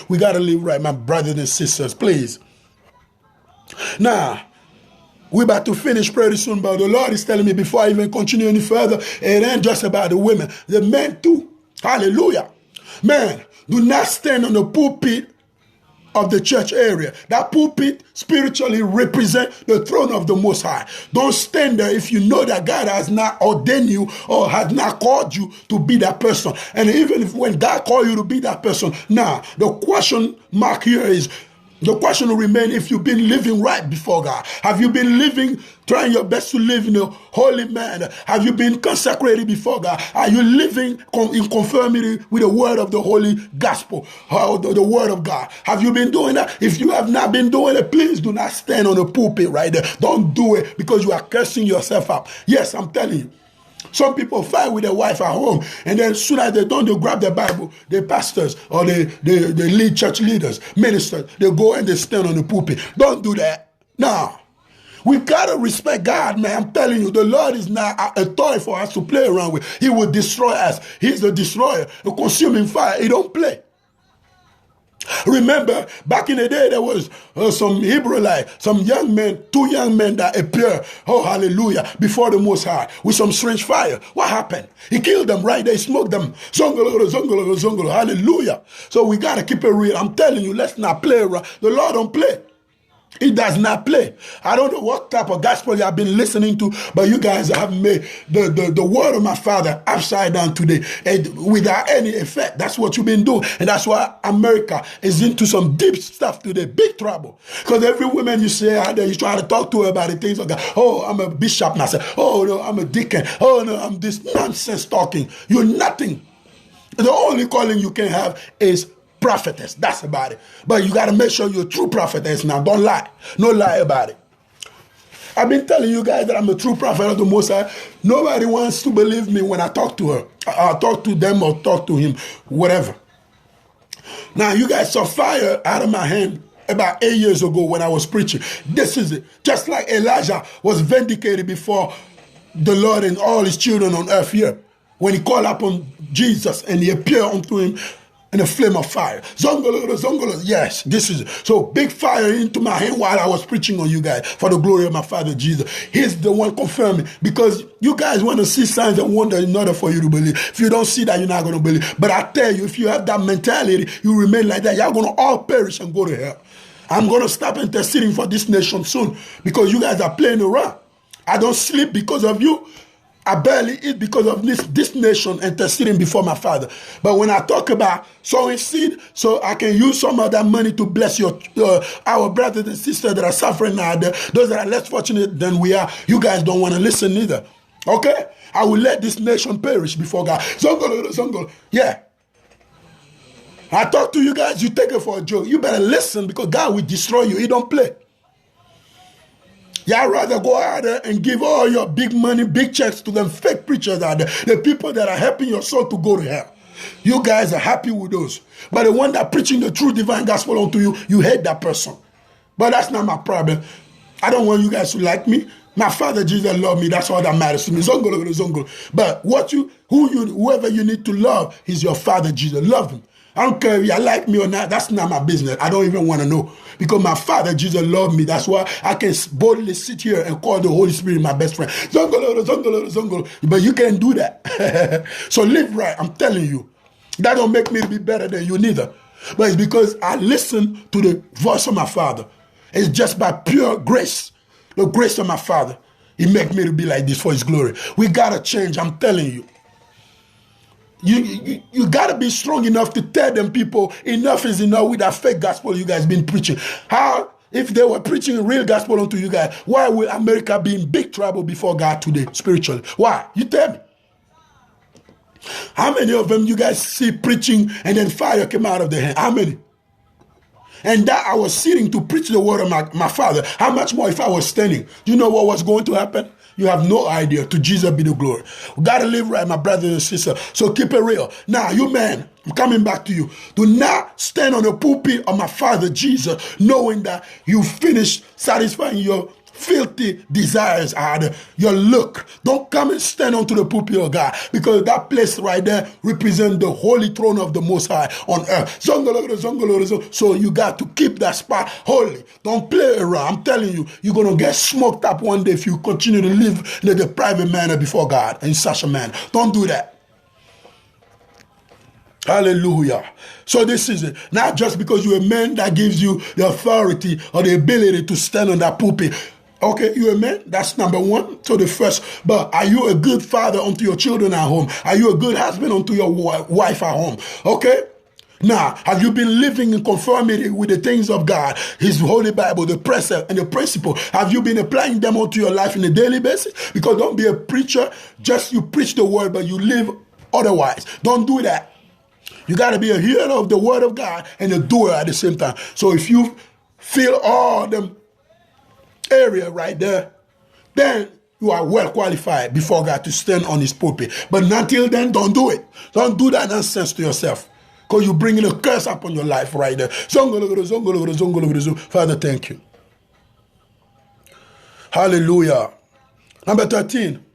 We got to live right, my brothers and sisters, please. Now, we're about to finish pretty soon, but the Lord is telling me before I even continue any further, it ain't just about the women. The men too. Hallelujah. Man, do not stand on the pulpit of the church area. That pulpit spiritually represents the throne of the Most High. Don't stand there if you know that God has not ordained you or has not called you to be that person. And even if when God called you to be that person, now the question mark here is, the question will remain if you've been living right before God. Have you been living, trying your best to live in a holy manner? Have you been consecrated before God? Are you living in conformity with the word of the holy gospel, the word of God? Have you been doing that? If you have not been doing it, please do not stand on the pulpit right there. Don't do it because you are cursing yourself up. Yes, I'm telling you. Some people fight with their wife at home, and then as soon as they don't, they grab their Bible, the pastors or the lead church leaders, ministers, they go and they stand on the pulpit. Don't do that. No. We got to respect God, man. I'm telling you, the Lord is not a toy for us to play around with. He will destroy us. He's the destroyer, the consuming fire. He don't play. Remember, back in the day, there was some Hebrew-like, some young men, 2 young men that appeared, oh, hallelujah, before the Most High with some strange fire. What happened? He killed them, right? They smoked them. Hallelujah. So we got to keep it real. I'm telling you, let's not play around. The Lord don't play. He does not play. I don't know what type of gospel you have been listening to, but you guys have made the word of my Father upside down today and without any effect. That's what you've been doing. And that's why America is into some deep stuff today, big trouble. Because every woman you see out there, you try to talk to her about the things of God. Oh, I'm a bishop now. Oh, no, I'm a deacon. Oh, no, I'm this nonsense talking. You're nothing. The only calling you can have is prophetess. That's about it. But you got to make sure you're a true prophetess now. Don't lie. No lie about it. I've been telling you guys that I'm a true prophet of the Most High. Nobody wants to believe me when I talk to her. I'll talk to them or talk to him, whatever. Now, you guys saw fire out of my hand about 8 years ago when I was preaching. This is it. Just like Elijah was vindicated before the Lord and all his children on earth here. When he called upon Jesus and he appeared unto him in a flame of fire. Zongolo. Yes, this is it. So big fire into my hand while I was preaching on you guys for the glory of my Father Jesus. He's the one confirming because you guys want to see signs and wonders in order for you to believe. If you don't see that, you're not going to believe. But I tell you, if you have that mentality, you remain like that, you're going to all perish and go to hell. I'm going to stop interceding for this nation soon because you guys are playing around. I don't sleep because of you. I barely eat because of this nation interceding before my Father. But when I talk about sowing seed, so I can use some of that money to bless our brothers and sisters that are suffering out there, those that are less fortunate than we are, you guys don't want to listen either. Okay? I will let this nation perish before God. Zongolo. Yeah. I talk to you guys, you take it for a joke. You better listen because God will destroy you. He don't play. Y'all rather go out there and give all your big money, big checks to them fake preachers out there, the people that are helping your soul to go to hell. You guys are happy with those. But the one that preaching the true divine gospel unto you, you hate that person. But that's not my problem. I don't want you guys to like me. My Father Jesus loved me. That's all that matters to me. Zongolo, zongolo. But whoever you need to love is your Father Jesus. Love him. I don't care if you like me or not. That's not my business. I don't even want to know. Because my Father Jesus loved me. That's why I can boldly sit here and call the Holy Spirit my best friend. Zongolo, zongolo, zongolo. But you can't do that. So live right. I'm telling you. That don't make me be better than you neither. But it's because I listen to the voice of my Father. It's just by pure grace. The grace of my Father. He make me to be like this for his glory. We got to change. I'm telling you. You got to be strong enough to tell them people enough is enough with that fake gospel you guys been preaching. How, if they were preaching real gospel unto you guys, why will America be in big trouble before God today spiritually? Why? You tell me. How many of them you guys see preaching and then fire came out of their hand? How many? And that I was sitting to preach the word of my Father. How much more if I was standing? You know what was going to happen? You have no idea. To Jesus be the glory. We got to live right, my brothers and sisters. So keep it real. Now, you men, I'm coming back to you. Do not stand on the pulpit of my Father Jesus knowing that you finished satisfying your filthy desires are your look. Don't come and stand onto the pulpit of God, because that place right there represents the holy throne of the Most High on earth. So you got to keep that spot holy. Don't play around. I'm telling you, you're going to get smoked up one day if you continue to live in a private manner before God in such a manner. Don't do that. Hallelujah. So this is it. Not just because you're a man that gives you the authority or the ability to stand on that pulpit. Okay, you're a man. That's number one. So the first. But are you a good father unto your children at home? Are you a good husband unto your wife at home? Okay. Now, have you been living in conformity with the things of God, His Holy Bible, the precept and the principle? Have you been applying them onto your life on a daily basis? Because don't be a preacher. Just you preach the word, but you live otherwise. Don't do that. You got to be a hearer of the word of God and a doer at the same time. So if you feel all them area right there, then you are well qualified before God to stand on his pulpit. But until then, don't do it. Don't do that nonsense to yourself, because you're bringing a curse upon your life right there. Father, thank you. Hallelujah. Number 13.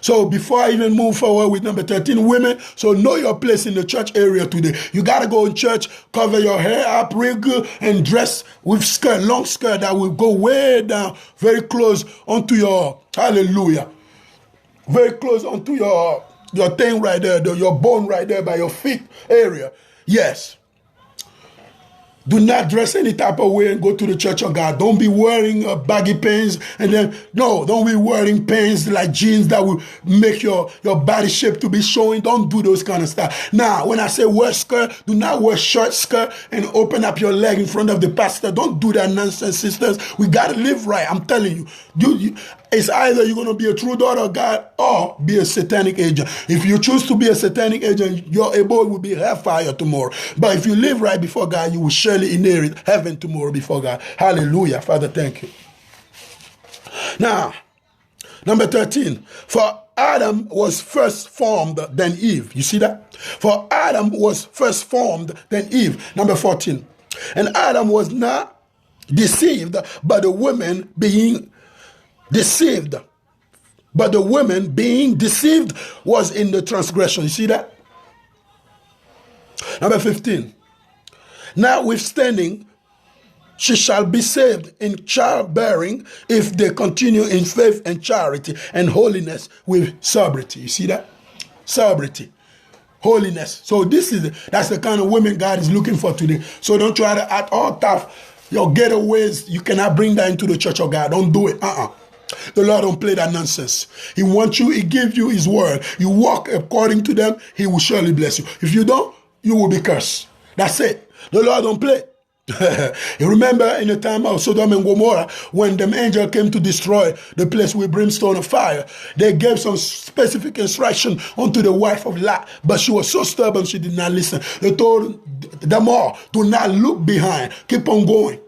So before I even move forward with number 13, women, so know your place in the church area today. You got to go in church, cover your hair up real good, and dress with skirt, long skirt that will go way down, very close onto your, hallelujah, very close onto your thing right there, your bone right there by your feet area. Yes. Do not dress any type of way and go to the church of God. Don't be wearing baggy pants and then, no, don't be wearing pants like jeans that will make your body shape to be showing. Don't do those kind of stuff. Now, when I say wear skirt, do not wear short skirt and open up your leg in front of the pastor. Don't do that nonsense, sisters. We got to live right. I'm telling you. It's either you're going to be a true daughter of God or be a satanic agent. If you choose to be a satanic agent, your abode will be hellfire tomorrow. But if you live right before God, you will surely inherit heaven tomorrow before God. Hallelujah. Father, thank you. Now, number 13. For Adam was first formed, then Eve. You see that? For Adam was first formed, then Eve. Number 14. And Adam was not deceived, but the woman being deceived. But the woman being deceived was in the transgression. You see that? Number 15. Notwithstanding, she shall be saved in childbearing if they continue in faith and charity and holiness with sobriety. You see that? Sobriety. Holiness. So that's the kind of women God is looking for today. So don't try to act all tough. Your getaways, you cannot bring that into the church of God. Don't do it. The Lord don't play that nonsense. He wants you, he gives you his word. You walk according to them, he will surely bless you. If you don't, you will be cursed. That's it. The Lord don't play. You remember in the time of Sodom and Gomorrah, when the angel came to destroy the place with brimstone of fire, they gave some specific instruction unto the wife of Lot, but she was so stubborn she did not listen. They told them all, do not look behind, keep on going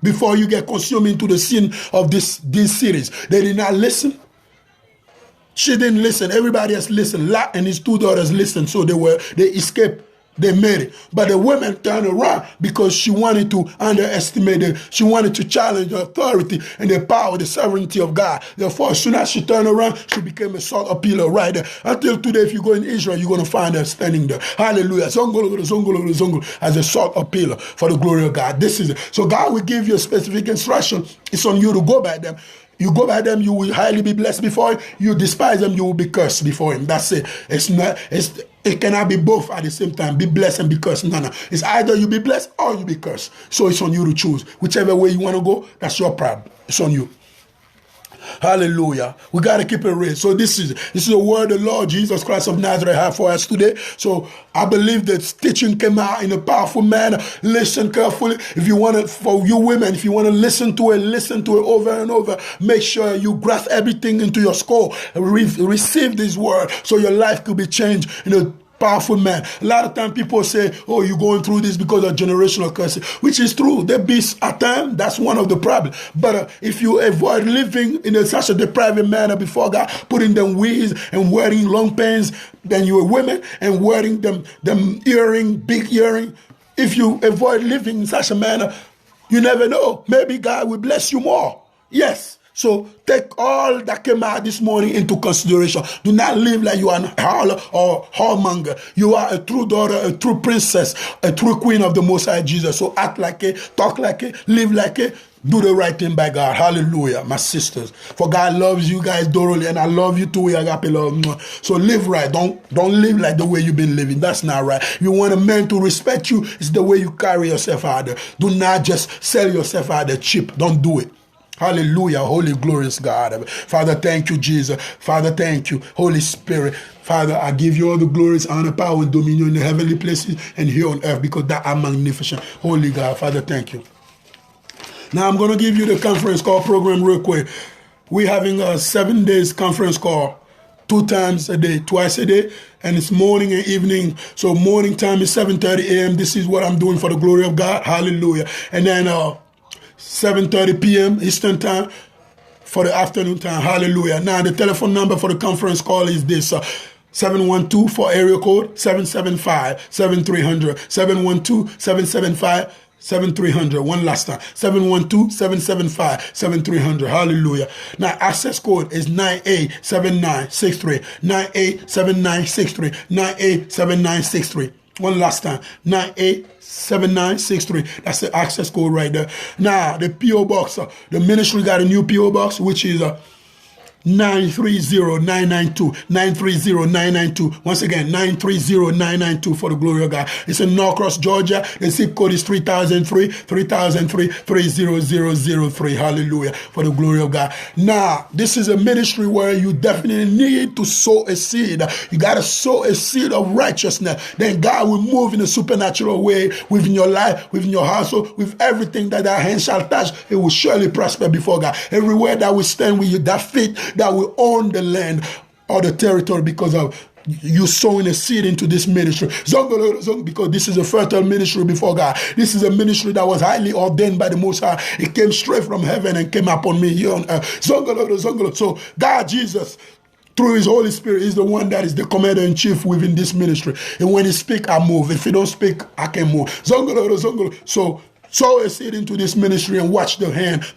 before you get consumed into the sin of these cities. They did not listen. She didn't listen. Everybody else listened. Lot and his two daughters listened, so they escaped They made it. But the women turned around because she wanted to underestimate it. She wanted to challenge the authority and the power, the sovereignty of God. Therefore, as soon as she turned around, she became a salt appealer right there. Until today, if you go in Israel, you're going to find her standing there. Hallelujah. Zongolo, zongolo, zongolo, as a salt appealer for the glory of God. This is it. So God will give you a specific instruction. It's on you to go by them. You go by them, you will highly be blessed before him. You despise them, you will be cursed before him. That's it. It cannot be both at the same time. Be blessed and be cursed. No. It's either you be blessed or you be cursed. So it's on you to choose. Whichever way you want to go, that's your problem. It's on you. Hallelujah. We got to keep it real. So this is a word the Lord Jesus Christ of Nazareth had for us today. So I believe that teaching came out in a powerful manner. Listen carefully. If you want to, for you women, if you want to listen to it over and over. Make sure you grasp everything into your skull. Receive this word so your life could be changed in a powerful man. A lot of times people say, oh, you're going through this because of generational curses, which is true. There be a time, that's one of the problems. But if you avoid living in such a depraved manner before God, putting them wigs and wearing long pants, then you're women and wearing them earring, big earring. If you avoid living in such a manner, you never know. Maybe God will bless you more. Yes. So take all that came out this morning into consideration. Do not live like you are an harlot or whoremonger. You are a true daughter, a true princess, a true queen of the Most High Jesus. So act like it, talk like it, live like it, do the right thing by God. Hallelujah, my sisters. For God loves you guys thoroughly, and I love you too. Agape love. So live right. Don't live like the way you've been living. That's not right. You want a man to respect you, it's the way you carry yourself out there. Do not just sell yourself out there cheap. Don't do it. Hallelujah, holy, glorious God. Father, thank you, Jesus. Father, thank you, Holy Spirit. Father, I give you all the glories, honor, power, and dominion in the heavenly places and here on earth because that are magnificent. Holy God, Father, thank you. Now I'm going to give you the conference call program real quick. We're having a 7 days conference call. 2 times a day, twice a day, and it's morning and evening. So morning time is 7:30 a.m. This is what I'm doing for the glory of God. Hallelujah. And then 7:30 p.m. Eastern time for the afternoon time. Hallelujah. Now, the telephone number for the conference call is this. 712 for area code 775-7300. 712-775-7300. One last time. 712-775-7300. Hallelujah. Now, access code is 987963. 987963. 987963. One last time. 987963. That's the access code right there. Now, the P.O. Box. The ministry got a new P.O. Box, which is 930-992. 930-992. Once again, 930-992 for the glory of God. It's in Norcross, Georgia. The zip code is 3003. 30003. Hallelujah. For the glory of God. Now, this is a ministry where you definitely need to sow a seed. You got to sow a seed of righteousness. Then God will move in a supernatural way within your life, within your household, with everything that our hand shall touch. It will surely prosper before God. Everywhere that we stand with you, that feet that will own the land or the territory because of you sowing a seed into this ministry. Because this is a fertile ministry before God. This is a ministry that was highly ordained by the Most High. It came straight from heaven and came upon me here on earth. So God, Jesus, through his Holy Spirit, is the one that is the commander-in-chief within this ministry. And when he speaks, I move. If he don't speak, I can move. So sow a seed into this ministry and watch the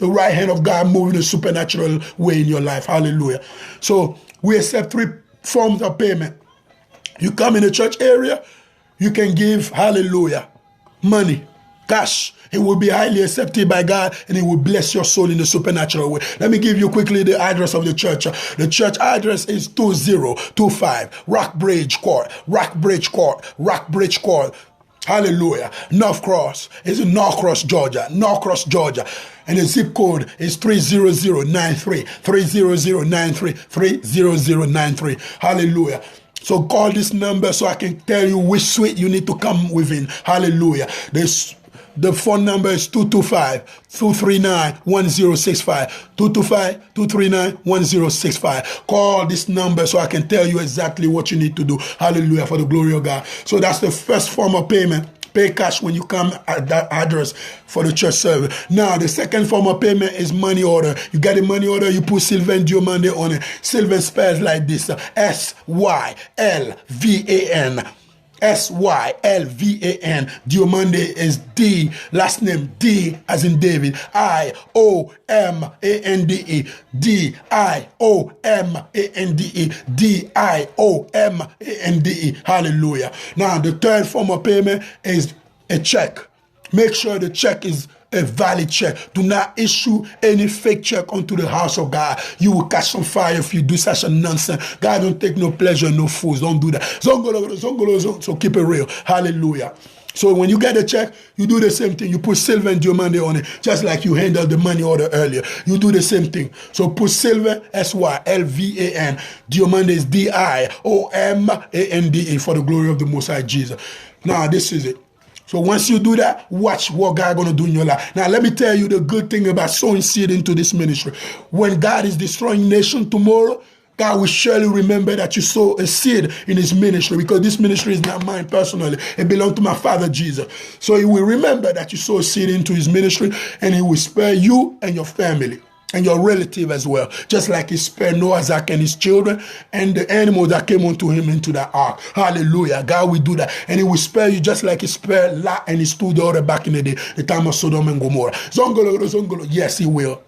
right hand of God move in a supernatural way in your life. Hallelujah. So we accept 3 forms of payment. You come in the church area, you can give, hallelujah, money, cash. It will be highly accepted by God and it will bless your soul in a supernatural way. Let me give you quickly the address of the church. The church address is 2025 Rockbridge Court. Hallelujah. North Cross is in Norcross, Georgia. And the zip code is 30093. 30093. Hallelujah. So call this number so I can tell you which suite you need to come within. Hallelujah. The phone number is 225-239-1065. 225-239-1065. Call this number so I can tell you exactly what you need to do. Hallelujah, for the glory of God. So that's the first form of payment. Pay cash when you come at that address for the church service. Now, the second form of payment is money order. You get a money order, you put Sylvan Diomande on it. Sylvan spells like this. S-Y-L-V-A-N. Sylvan. Diomande is D, last name D as in David, Iomande, Diomande, Diomande. Hallelujah. Now the third form of payment is a check. Make sure the check is a valid check. Do not issue any fake check onto the house of God. You will catch some fire if you do such a nonsense. God don't take no pleasure in no fools. Don't do that. So keep it real. Hallelujah. So when you get a check, you do the same thing. You put Sylvan Diomande on it, just like you handled the money order earlier. You do the same thing. So put Sylvan, Sylvan. Diomande is Diomande for the glory of the Most High Jesus. Now, this is it. So once you do that, watch what God going to do in your life. Now, let me tell you the good thing about sowing seed into this ministry. When God is destroying nation tomorrow, God will surely remember that you sow a seed in his ministry, because this ministry is not mine personally. It belongs to my Father Jesus. So he will remember that you sow a seed into his ministry, and he will spare you and your family and your relative as well, just like he spared Noah, Zach, and his children, and the animals that came onto him into the ark. Hallelujah. God will do that. And he will spare you just like he spared Lot and his two daughters back in the day, the time of Sodom and Gomorrah. Zongolo. Yes, he will.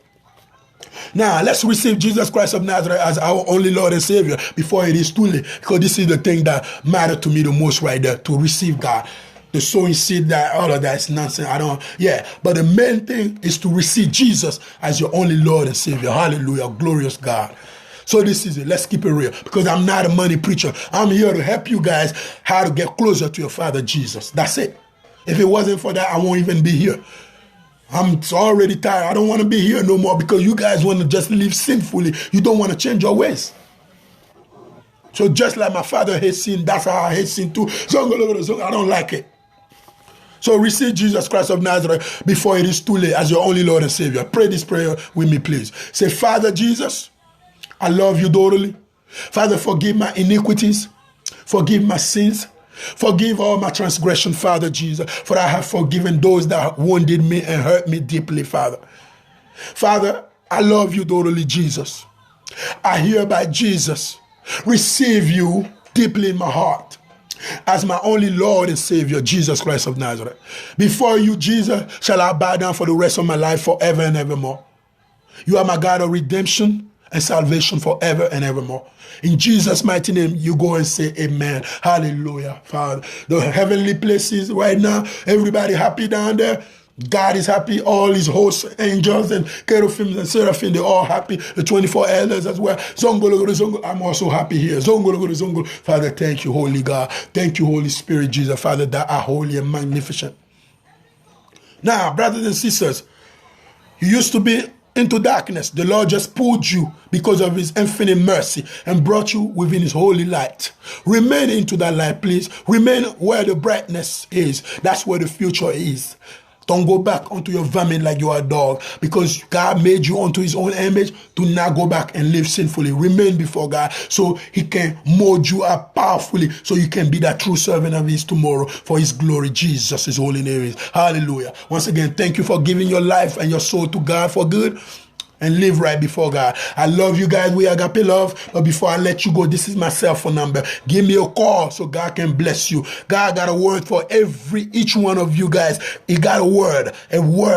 Now, let's receive Jesus Christ of Nazareth as our only Lord and Savior before it is too late, because this is the thing that matters to me the most right there, to receive God. The sowing seed, that all of that is nonsense. But the main thing is to receive Jesus as your only Lord and Savior. Hallelujah, glorious God. So this is it. Let's keep it real, because I'm not a money preacher. I'm here to help you guys how to get closer to your Father Jesus. That's it. If it wasn't for that, I won't even be here. I'm already tired. I don't want to be here no more, because you guys want to just live sinfully. You don't want to change your ways. So just like my father hates sin, that's how I hate sin too. So I don't like it. So receive Jesus Christ of Nazareth before it is too late as your only Lord and Savior. Pray this prayer with me, please. Say, Father Jesus, I love you totally. Father, forgive my iniquities. Forgive my sins. Forgive all my transgression, Father Jesus, for I have forgiven those that wounded me and hurt me deeply, Father. Father, I love you totally, Jesus. I hereby, Jesus, receive you deeply in my heart as my only Lord and Savior, Jesus Christ of Nazareth. Before you, Jesus, shall I bow down for the rest of my life forever and evermore. You are my God of redemption and salvation forever and evermore. In Jesus' mighty name, you go and say amen. Hallelujah, Father. The heavenly places right now, everybody happy down there. God is happy. All his hosts, angels and cherubims and seraphim, they're all happy. The 24 elders as well. I'm also happy here. Father, thank you, Holy God. Thank you, Holy Spirit, Jesus. Father, that are holy and magnificent. Now, brothers and sisters, you used to be into darkness. The Lord just pulled you because of his infinite mercy and brought you within his holy light. Remain into that light, please. Remain where the brightness is. That's where the future is. Don't go back onto your vermin like you are a dog, because God made you onto his own image. Do not go back and live sinfully. Remain before God so he can mold you up powerfully, so you can be that true servant of his tomorrow for his glory. Jesus, his holy name is. Hallelujah. Once again, thank you for giving your life and your soul to God for good, and live right before God. I love you guys. We agape love. But before I let you go, this is my cell phone number. Give me a call so God can bless you. God got a word for each one of you guys. He got a word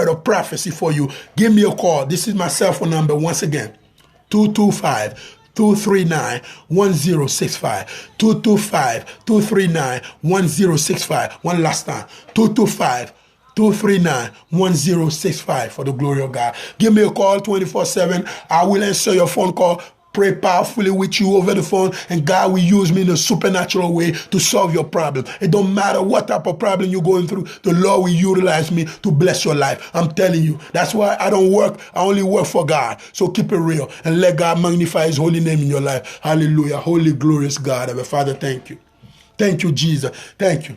of prophecy for you. Give me a call. This is my cell phone number. Once again, 225-239-1065. 225-239-1065. One last time. 225-239-1065 for the glory of God. Give me a call 24/7. I will answer your phone call. Pray powerfully with you over the phone, and God will use me in a supernatural way to solve your problem. It don't matter what type of problem you're going through, the Lord will utilize me to bless your life. I'm telling you. That's why I don't work. I only work for God. So keep it real and let God magnify his holy name in your life. Hallelujah. Holy, glorious God. Our Father, thank you. Thank you, Jesus. Thank you.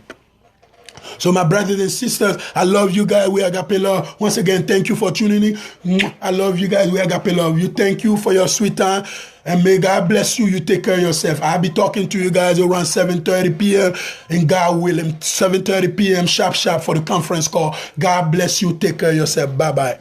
So my brothers and sisters, I love you guys. We agape love. Once again, thank you for tuning in. I love you guys. We agape love you. Thank you for your sweet time. And may God bless you. You take care of yourself. I'll be talking to you guys around 7:30 p.m. and God willing, 7:30 p.m. sharp for the conference call. God bless you. Take care of yourself. Bye-bye.